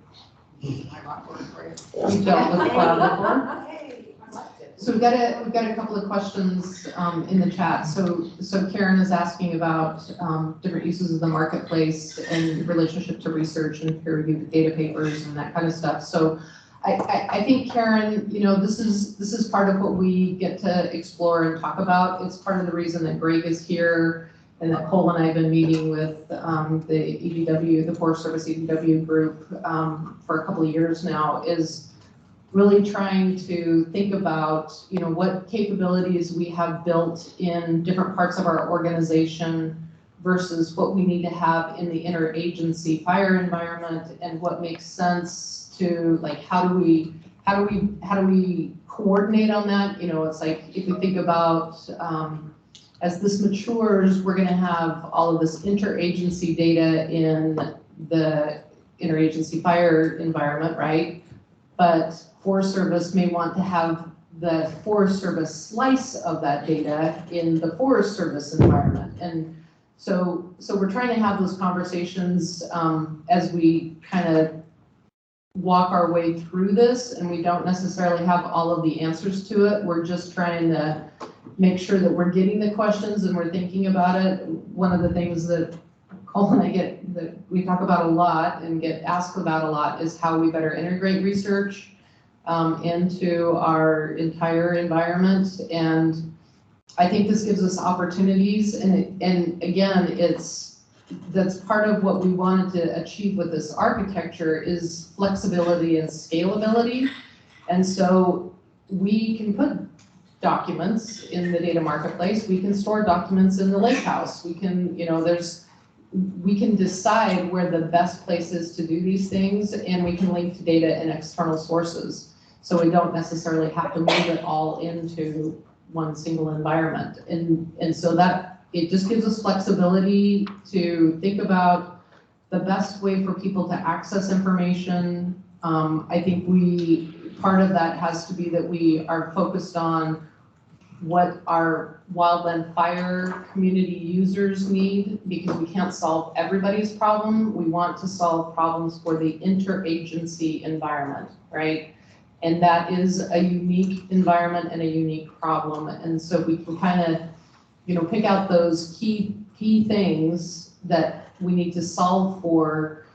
I got word for it. We've dealt with the cloud before. So we've got a couple of questions in the chat. So Karen is asking about different uses of the marketplace and relationship to research and peer-reviewed data papers and that kind of stuff. So I think, Karen, this is part of what we get to explore and talk about. It's part of the reason that Greg is here and that Cole and I have been meeting with the EGW, the Forest Service EGW group for a couple of years now, is really trying to think about, what capabilities we have built in different parts of our organization versus what we need to have in the interagency fire environment, and what makes sense to, like, how do we coordinate on that? It's like, if we think about, as this matures, we're gonna have all of this interagency data in the interagency fire environment, right? But Forest Service may want to have the Forest Service slice of that data in the Forest Service environment. And so we're trying to have those conversations as we kind of walk our way through this, and we don't necessarily have all of the answers to it. We're just trying to make sure that we're getting the questions and we're thinking about it. One of the things that Cole and I that we talk about a lot and get asked about a lot is how we better integrate research into our entire environment. And I think this gives us opportunities, and again, that's part of what we wanted to achieve with this architecture is flexibility and scalability. And so we can put documents in the data marketplace, we can store documents in the lakehouse, we can, we can decide where the best place is to do these things, and we can link to data in external sources. So we don't necessarily have to move it all into one single environment. And so that, it just gives us flexibility to think about the best way for people to access information. I think part of that has to be that we are focused on what our wildland fire community users need, because we can't solve everybody's problem. We want to solve problems for the interagency environment, right? And that is a unique environment and a unique problem. And so we can kind of, pick out those key things that we need to solve for.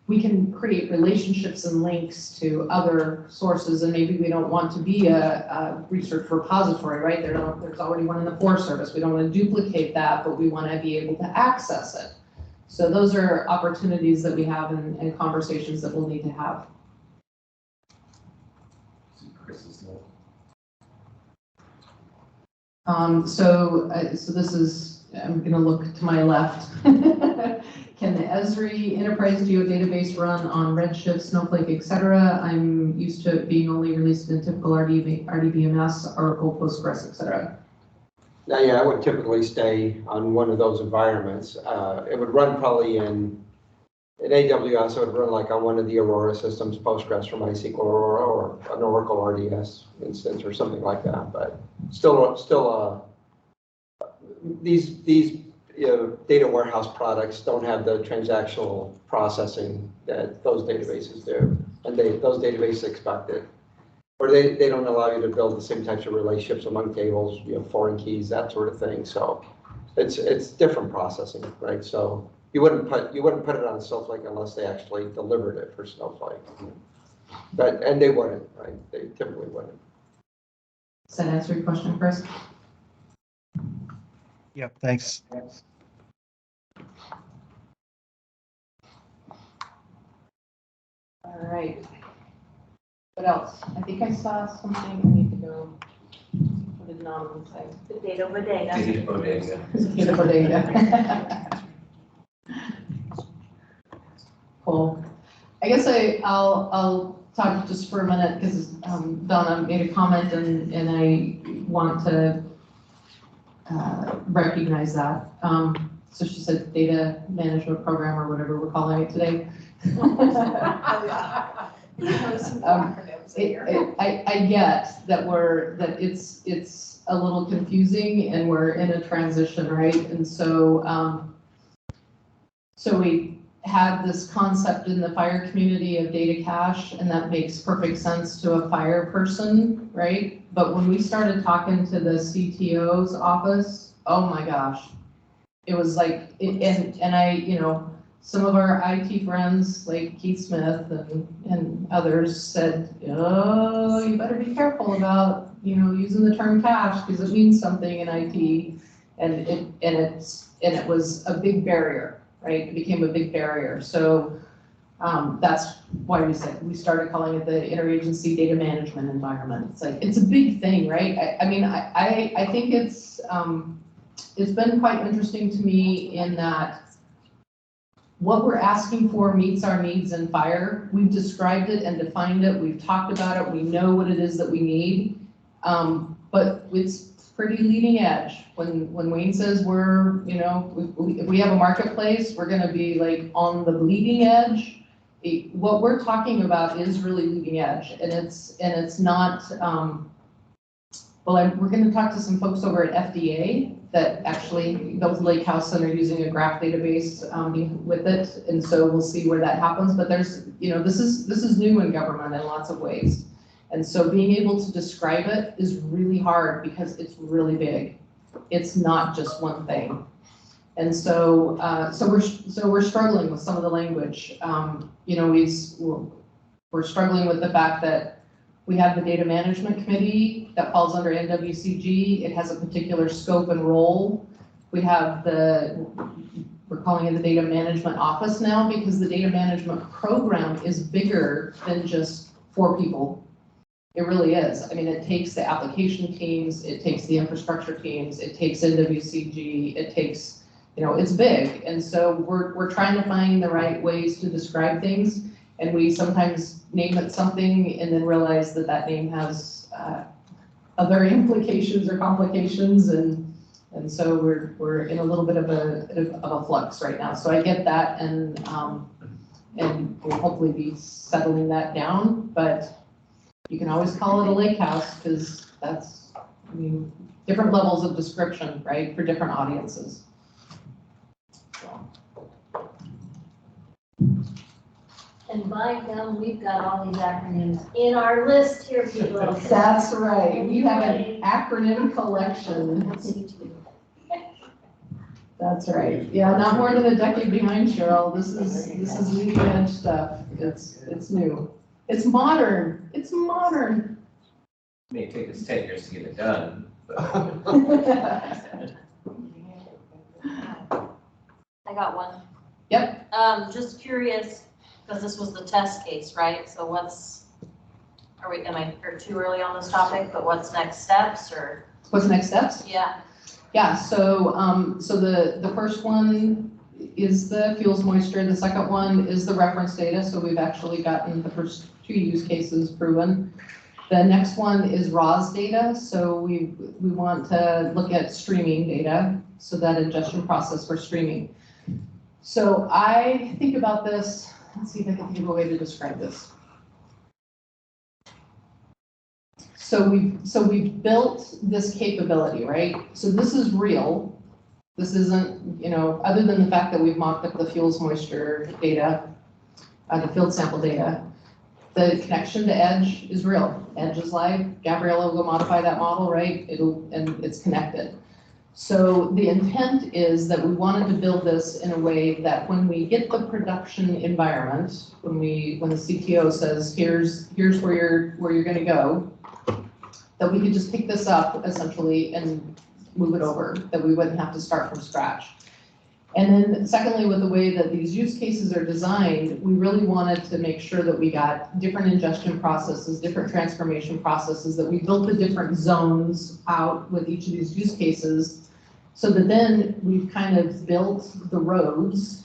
We can create relationships and links to other sources, and maybe we don't want to be a research repository, right? There's already one in the Forest Service. We don't want to duplicate that, but we want to be able to access it. So those are opportunities that we have and conversations that we'll need to have. So this is, I'm going to look to my left. Can the Esri Enterprise Geodatabase run on Redshift, Snowflake, etc.? I'm used to it being only released in typical RDBMS, Oracle, Postgres, etc. Now, yeah, I would typically stay on one of those environments. It would run probably in AWS. It would run like on one of the Aurora systems, Postgres from MySQL Aurora, or an Oracle RDS instance or something like that. But still, these data warehouse products don't have the transactional processing that those databases do, and those databases expect it. Or they don't allow you to build the same types of relationships among tables, foreign keys, that sort of thing. So it's different processing, right? So you wouldn't put it on Snowflake unless they actually delivered it for Snowflake. And they wouldn't, right? They typically wouldn't. Does that answer your question, Chris? Yep, thanks. All right. What else? I think I saw something. I need to go. What did Nolan say? The data bodega. Data bodega. Data bodega. Cool. I guess I'll talk just for a minute because Donna made a comment and I want to recognize that. So she said data management program or whatever we're calling it today. I get that it's a little confusing and we're in a transition, right? And so so we had this concept in the fire community of data cache, and that makes perfect sense to a fire person, right? But when we started talking to the CTO's office, oh my gosh, it was like, and I, some of our IT friends like Keith Smith and others said, oh, you better be careful about, using the term cache because it means something in IT, and it was a big barrier, right? It became a big barrier. So That's why we started calling it the interagency data management environment. It's like, it's a big thing, right? I think it's been quite interesting to me in that what we're asking for meets our needs in fire. We've described it and defined it. We've talked about it. We know what it is that we need. But it's pretty leading edge. When Wayne says we're, if we have a marketplace, we're gonna be like on the bleeding edge. What we're talking about is really leading edge, and it's not, we're gonna talk to some folks over at FDA that actually built Lake House and are using a graph database with it, and so we'll see where that happens. But there's, this is new in government in lots of ways. And so being able to describe it is really hard because it's really big. It's not just one thing. And so, we're struggling with some of the language. We're struggling with the fact that we have the data management committee that falls under NWCG. It has a particular scope and role. We have we're calling it the data management office now because the data management program is bigger than just 4 people. It really is. I mean, it takes the application teams, it takes the infrastructure teams, it takes NWCG, it takes, it's big. And so we're trying to find the right ways to describe things. And we sometimes name it something and then realize that that name has other implications or complications. And so we're in a little bit of a flux right now. So I get that, and we'll hopefully be settling that down. But you can always call it a lake house because that's, different levels of description, right, for different audiences. And by gum, we've got all these acronyms in our list here, people. That's right. We have an acronym collection. That's right. Yeah, not more than a decade behind, Cheryl. This is leading edge stuff. It's new. It's modern. It's modern. It may take us 10 years to get it done, but. I got one. Yep. Just curious, because this was the test case, right? So am I too early on this topic, but what's next steps or? What's next steps? Yeah. Yeah, so the first one is the fuels moisture. The second one is the reference data. So we've actually gotten the first 2 use cases proven. The next one is RAWs data. So we want to look at streaming data. So that ingestion process for streaming. So I think about this, let's see if I can think of a way to describe this. So we've built this capability, right? So this is real. This isn't, other than the fact that we've mocked up the fuels moisture data, the field sample data, the connection to Edge is real. Edge is live. Gabriella will modify that model, right? And it's connected. So the intent is that we wanted to build this in a way that when we get the production environment, when the CTO says, here's where you're going to go, that we could just pick this up essentially and move it over, that we wouldn't have to start from scratch. And then secondly, with the way that these use cases are designed, we really wanted to make sure that we got different ingestion processes, different transformation processes, that we built the different zones out with each of these use cases, so that then we've kind of built the roads,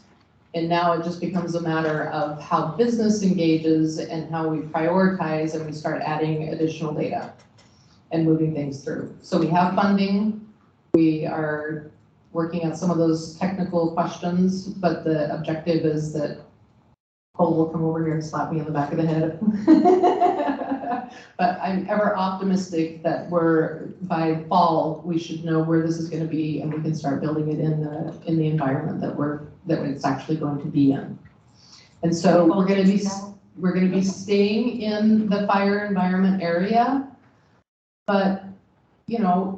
and now it just becomes a matter of how business engages and how we prioritize, and we start adding additional data and moving things through. So we have funding. We are working on some of those technical questions, but the objective is that Cole will come over here and slap me on the back of the head. But I'm ever optimistic that by fall, we should know where this is going to be, and we can start building it in the environment that it's actually going to be in. And so we're going to be staying in the fire environment area, but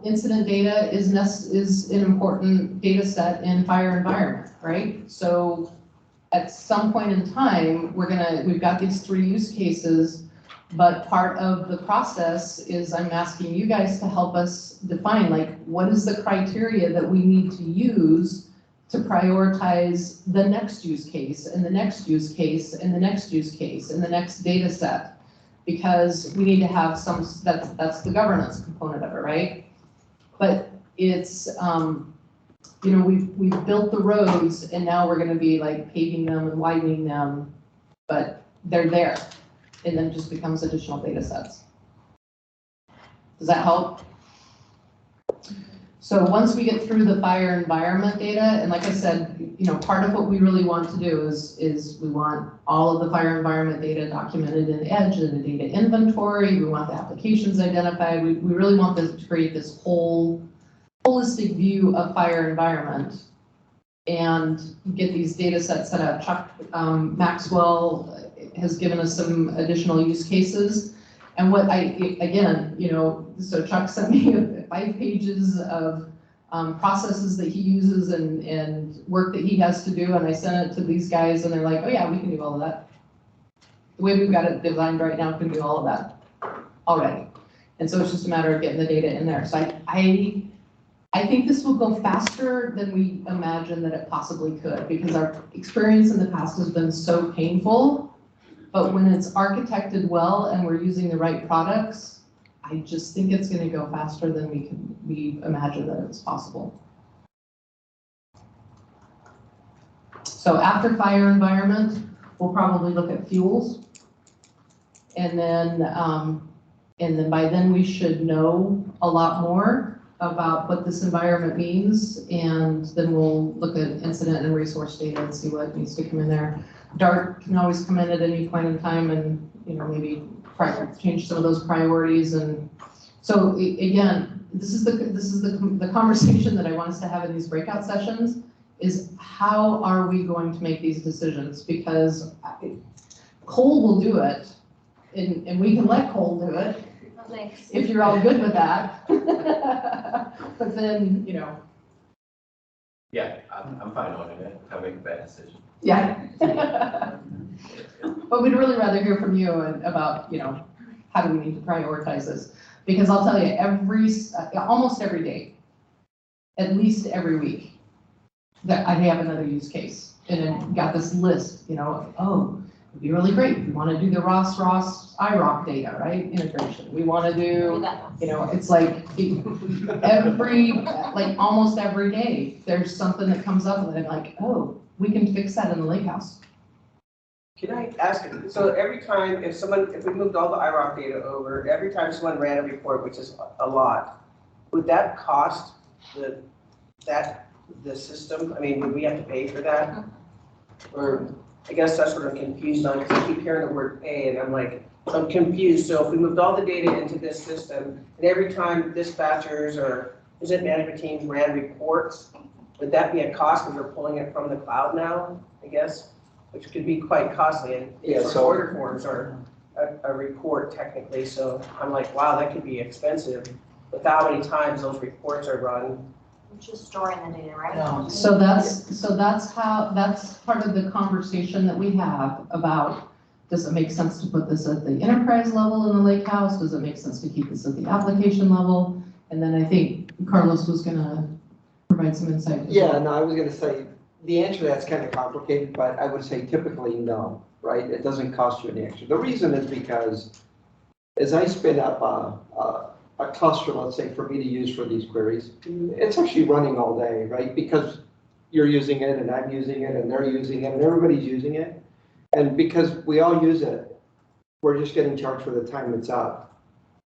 incident data is an important data set in fire environment, right? So at some point in time, we've got these 3 use cases, but part of the process is I'm asking you guys to help us define, like, what is the criteria that we need to use to prioritize the next use case and the next use case and the next use case and the next data set. Because we need to have some, that's the governance component of it, right? But it's, you know, we've built the roads and now we're gonna be like paving them and widening them, but they're there. And then it just becomes additional data sets. Does that help? So once we get through the fire environment data, and like I said, you know, part of what we really want to do is we want all of the fire environment data documented in Edge and the data inventory. We want the applications identified. We really want this to create this whole holistic view of fire environment and get these data sets set up. Chuck Maxwell has given us some additional use cases. And what again, you know, so Chuck sent me 5 pages of processes that he uses and work that he has to do, and I sent it to these guys, and they're like, oh yeah, we can do all of that. The way we've got it designed right now can do all of that already. And so it's just a matter of getting the data in there. So I think this will go faster than we imagined that it possibly could, because our experience in the past has been so painful. But when it's architected well and we're using the right products, I just think it's going to go faster than we imagined that it's possible. So after fire environment, we'll probably look at fuels, and then by then we should know a lot more about what this environment means, and then we'll look at incident and resource data and see what needs to come in there. DART can always come in at any point in time and, you know, maybe change some of those priorities. And so again, this is the conversation that I want us to have in these breakout sessions, is how are we going to make these decisions? Because Cole will do it, and we can let Cole do it. Thanks. If you're all good with that. But then, you know. Yeah, I'm fine owning it, if I make a bad decision. Yeah. But we'd really rather hear from you about, you know, how do we need to prioritize this? Because I'll tell you, almost every day, at least every week, that I have another use case. And then got this list, you know, oh, it'd be really great. We want to do the Ross IROC data, right? Integration. We want to do, you know, it's like almost every day, there's something that comes up and I'm like, oh, we can fix that in the lake house. Can I ask, so every time, if we moved all the IROC data over, every time someone ran a report, which is a lot, would that cost the system? I mean, would we have to pay for that? Or, I guess that's what I'm confused on, because I keep hearing the word pay, and I'm like, I'm confused. So if we moved all the data into this system, and every time dispatchers or incident management teams ran reports, would that be a cost because we're pulling it from the cloud now, I guess? Which could be quite costly, and order forms are a report technically, so I'm like, wow, that could be expensive with how many times those reports are run. Just storing the data, right? Yeah. So that's part of the conversation that we have about, does it make sense to put this at the enterprise level in the lake house? Does it make sense to keep this at the application level? And then I think Carlos was gonna provide some insight. Yeah, no, I was gonna say, the answer to that's kind of complicated, but I would say typically no, right? It doesn't cost you any extra. The reason is because as I spin up a cluster, let's say, for me to use for these queries, it's actually running all day, right? Because you're using it and I'm using it and they're using it and everybody's using it. And because we all use it, we're just getting charged for the time it's up,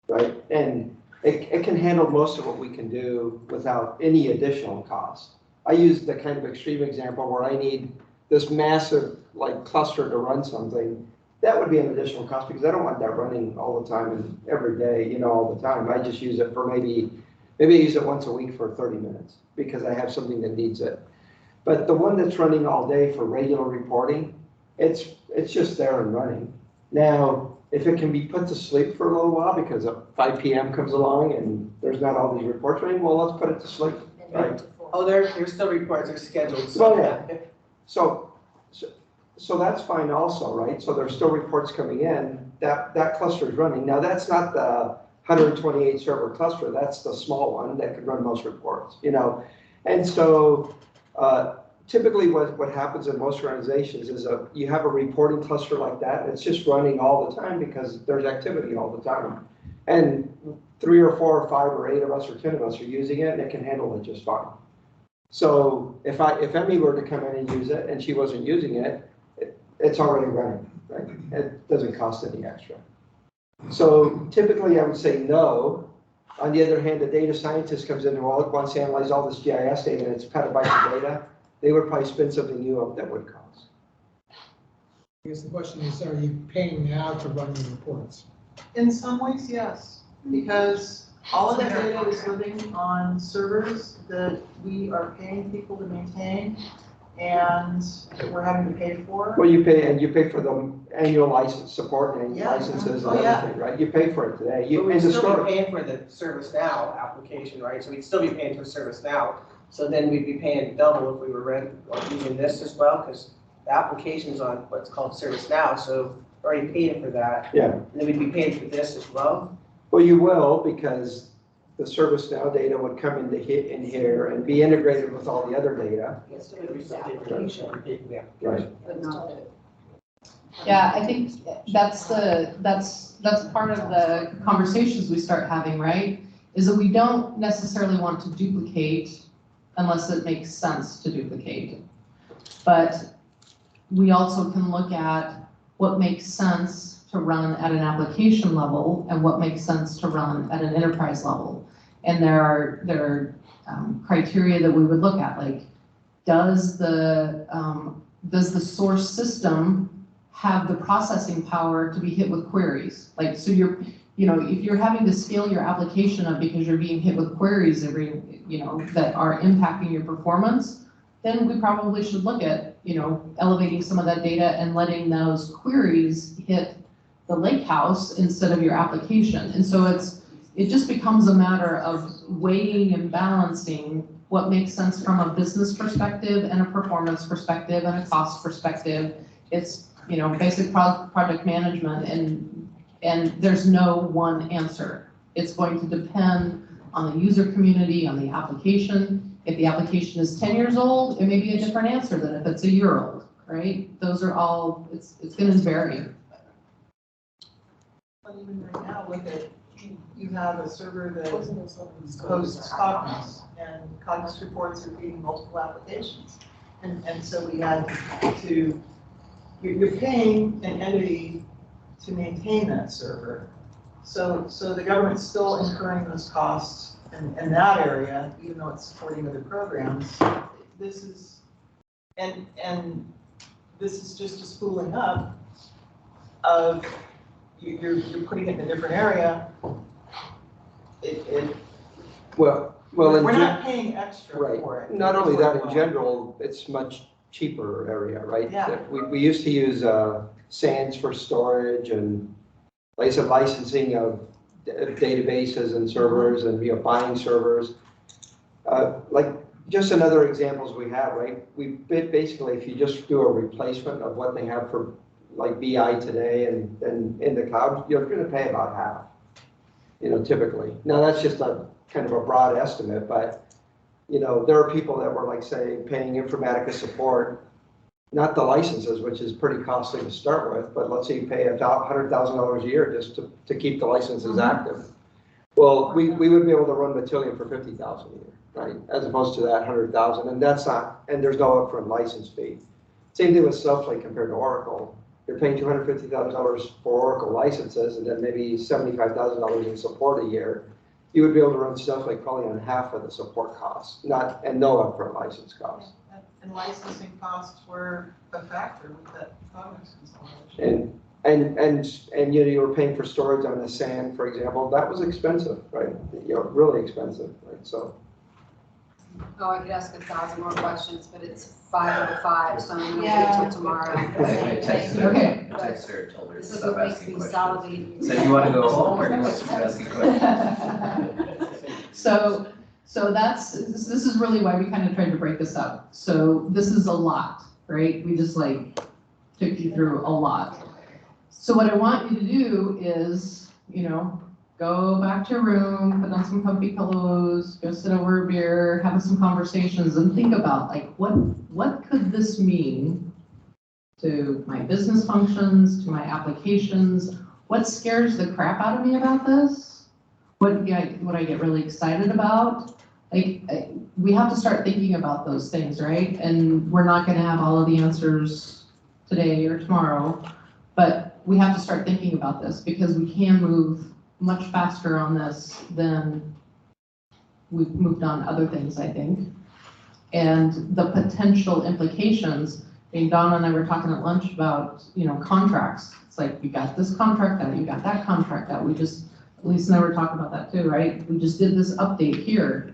right? And it can handle most of what we can do without any additional cost. I use the kind of extreme example where I need this massive like cluster to run something. That would be an additional cost because I don't want that running all the time and every day, you know, all the time. I just use it for maybe I use it once a week for 30 minutes because I have something that needs it. But the one that's running all day for regular reporting, it's just there and running. Now, if it can be put to sleep for a little while because 5 p.m. comes along and there's not all these reports running, well, let's put it to sleep, right? Oh, there's still reports, they're scheduled. Well, yeah. So that's fine also, right? So there's still reports coming in, that cluster is running. Now that's not the 128 server cluster, that's the small one that could run most reports, you know? And so typically what happens in most organizations is you have a reporting cluster like that, and it's just running all the time because there's activity all the time. And 3 or 4 or 5 or 8 of us or 10 of us are using it, and it can handle it just fine. So if Emmy were to come in and use it and she wasn't using it, it's already running, right? It doesn't cost any extra. So typically I would say no. On the other hand, the data scientist comes in and wants to analyze all this GIS data and it's petabytes of data. They would probably spend something new up that would cost. I guess the question is, are you paying now to run your reports? In some ways, yes, because all of that data is living on servers that we are paying people to maintain and that we're having to pay for. Well, you pay for the annual license support and Yeah. licenses Oh, and yeah. everything, right? You pay for it today. But You we'd in the still store. be paying for the ServiceNow application, right? So we'd still be paying for ServiceNow. So then we'd be paying double if we were using this as well, because the application's on what's called ServiceNow, so we're already paying for that. Yeah. And then we'd be paying for this as well. Well, you will, because the ServiceNow data would come in here and be integrated with all the other data. We still pay for the application. Right. But not the. Yeah, I think that's part of the conversations we start having, right? Is that we don't necessarily want to duplicate unless it makes sense to duplicate. But we also can look at what makes sense to run at an application level and what makes sense to run at an enterprise level. And there are criteria that we would look at, like, does the source system have the processing power to be hit with queries? Like, so if you're having to scale your application up because you're being hit with queries that are impacting your performance, then we probably should look at, elevating some of that data and letting those queries hit the lakehouse instead of your application. And so it just becomes a matter of weighing and balancing what makes sense from a business perspective and a performance perspective and a cost perspective. It's, basic project management, and there's no one answer. It's going to depend on the user community, on the application. If the application is 10 years old, it may be a different answer than if it's a year old, right? Those are all, it's going to vary. But even right now, look at, you have a server that hosts Cognos, and Cognos reports are feeding multiple applications. And so we had to, you're paying an entity to maintain that server. So the government's still incurring those costs in that area, even though it's supporting other programs. This is, and this is just a spooling up of, you're putting it in a different area. Well, we're not paying extra right. for it. Not only that, in general, it's much cheaper area, right? Yeah. We used to use SANs for storage and, like I said, licensing of databases and servers and buying servers. Like just another examples we have, right? Basically, if you just do a replacement of what they have for like BI today and in the cloud, you're going to pay about half, typically. Now that's just a kind of a broad estimate, but there are people that were like, say, paying Informatica support, not the licenses, which is pretty costly to start with, but let's say you pay $100,000 a year just to keep the licenses active. Well, we would be able to run Matillion for $50,000 a year, right? As opposed to that 100,000, and that's not, and there's no upfront license fee. Same thing with Snowflake compared to Oracle. You're paying $250,000 for Oracle licenses and then maybe $75,000 in support a year. You would be able to run Snowflake probably on half of the support costs, and no upfront license costs. And licensing costs were a factor with that Cognos consolidation. And you were paying for storage on the SAN, for example. That was expensive, right? Really expensive, right? So. Oh, I could ask 1,000 more questions, but it's 5:05, so I'm gonna wait till tomorrow. I texted her, Okay. I texted her, told her to This is stop what makes asking me questions. salivate. So do you want to go home or do you want to keep asking questions? So this is really why we kind of tried to break this up. So this is a lot, right? We just took you through a lot. So what I want you to do is, go back to your room, put on some comfy pillows, go sit over a beer, have some conversations and think about like, what could this mean to my business functions, to my applications? What scares the crap out of me about this? What I get really excited about? Like, we have to start thinking about those things, right? And we're not gonna have all of the answers today or tomorrow, but we have to start thinking about this because we can move much faster on this than we've moved on other things, I think. And the potential implications, I mean, Donna and I were talking at lunch about, contracts. It's like, you got this contract out, you got that contract out. Lisa and I were talking about that too, right? We just did this update here.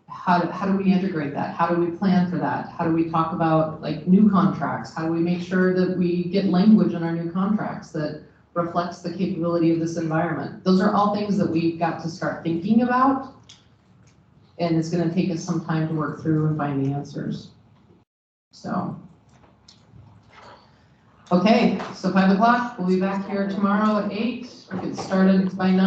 How do we integrate that? How do we plan for that? How do we talk about like new contracts? How do we make sure that we get language in our new contracts that reflects the capability of this environment? Those are all things that we've got to start thinking about. And it's gonna take us some time to work through and find the answers. So. Okay, so 5 o'clock, we'll be back here tomorrow at 8. We'll get started by 9.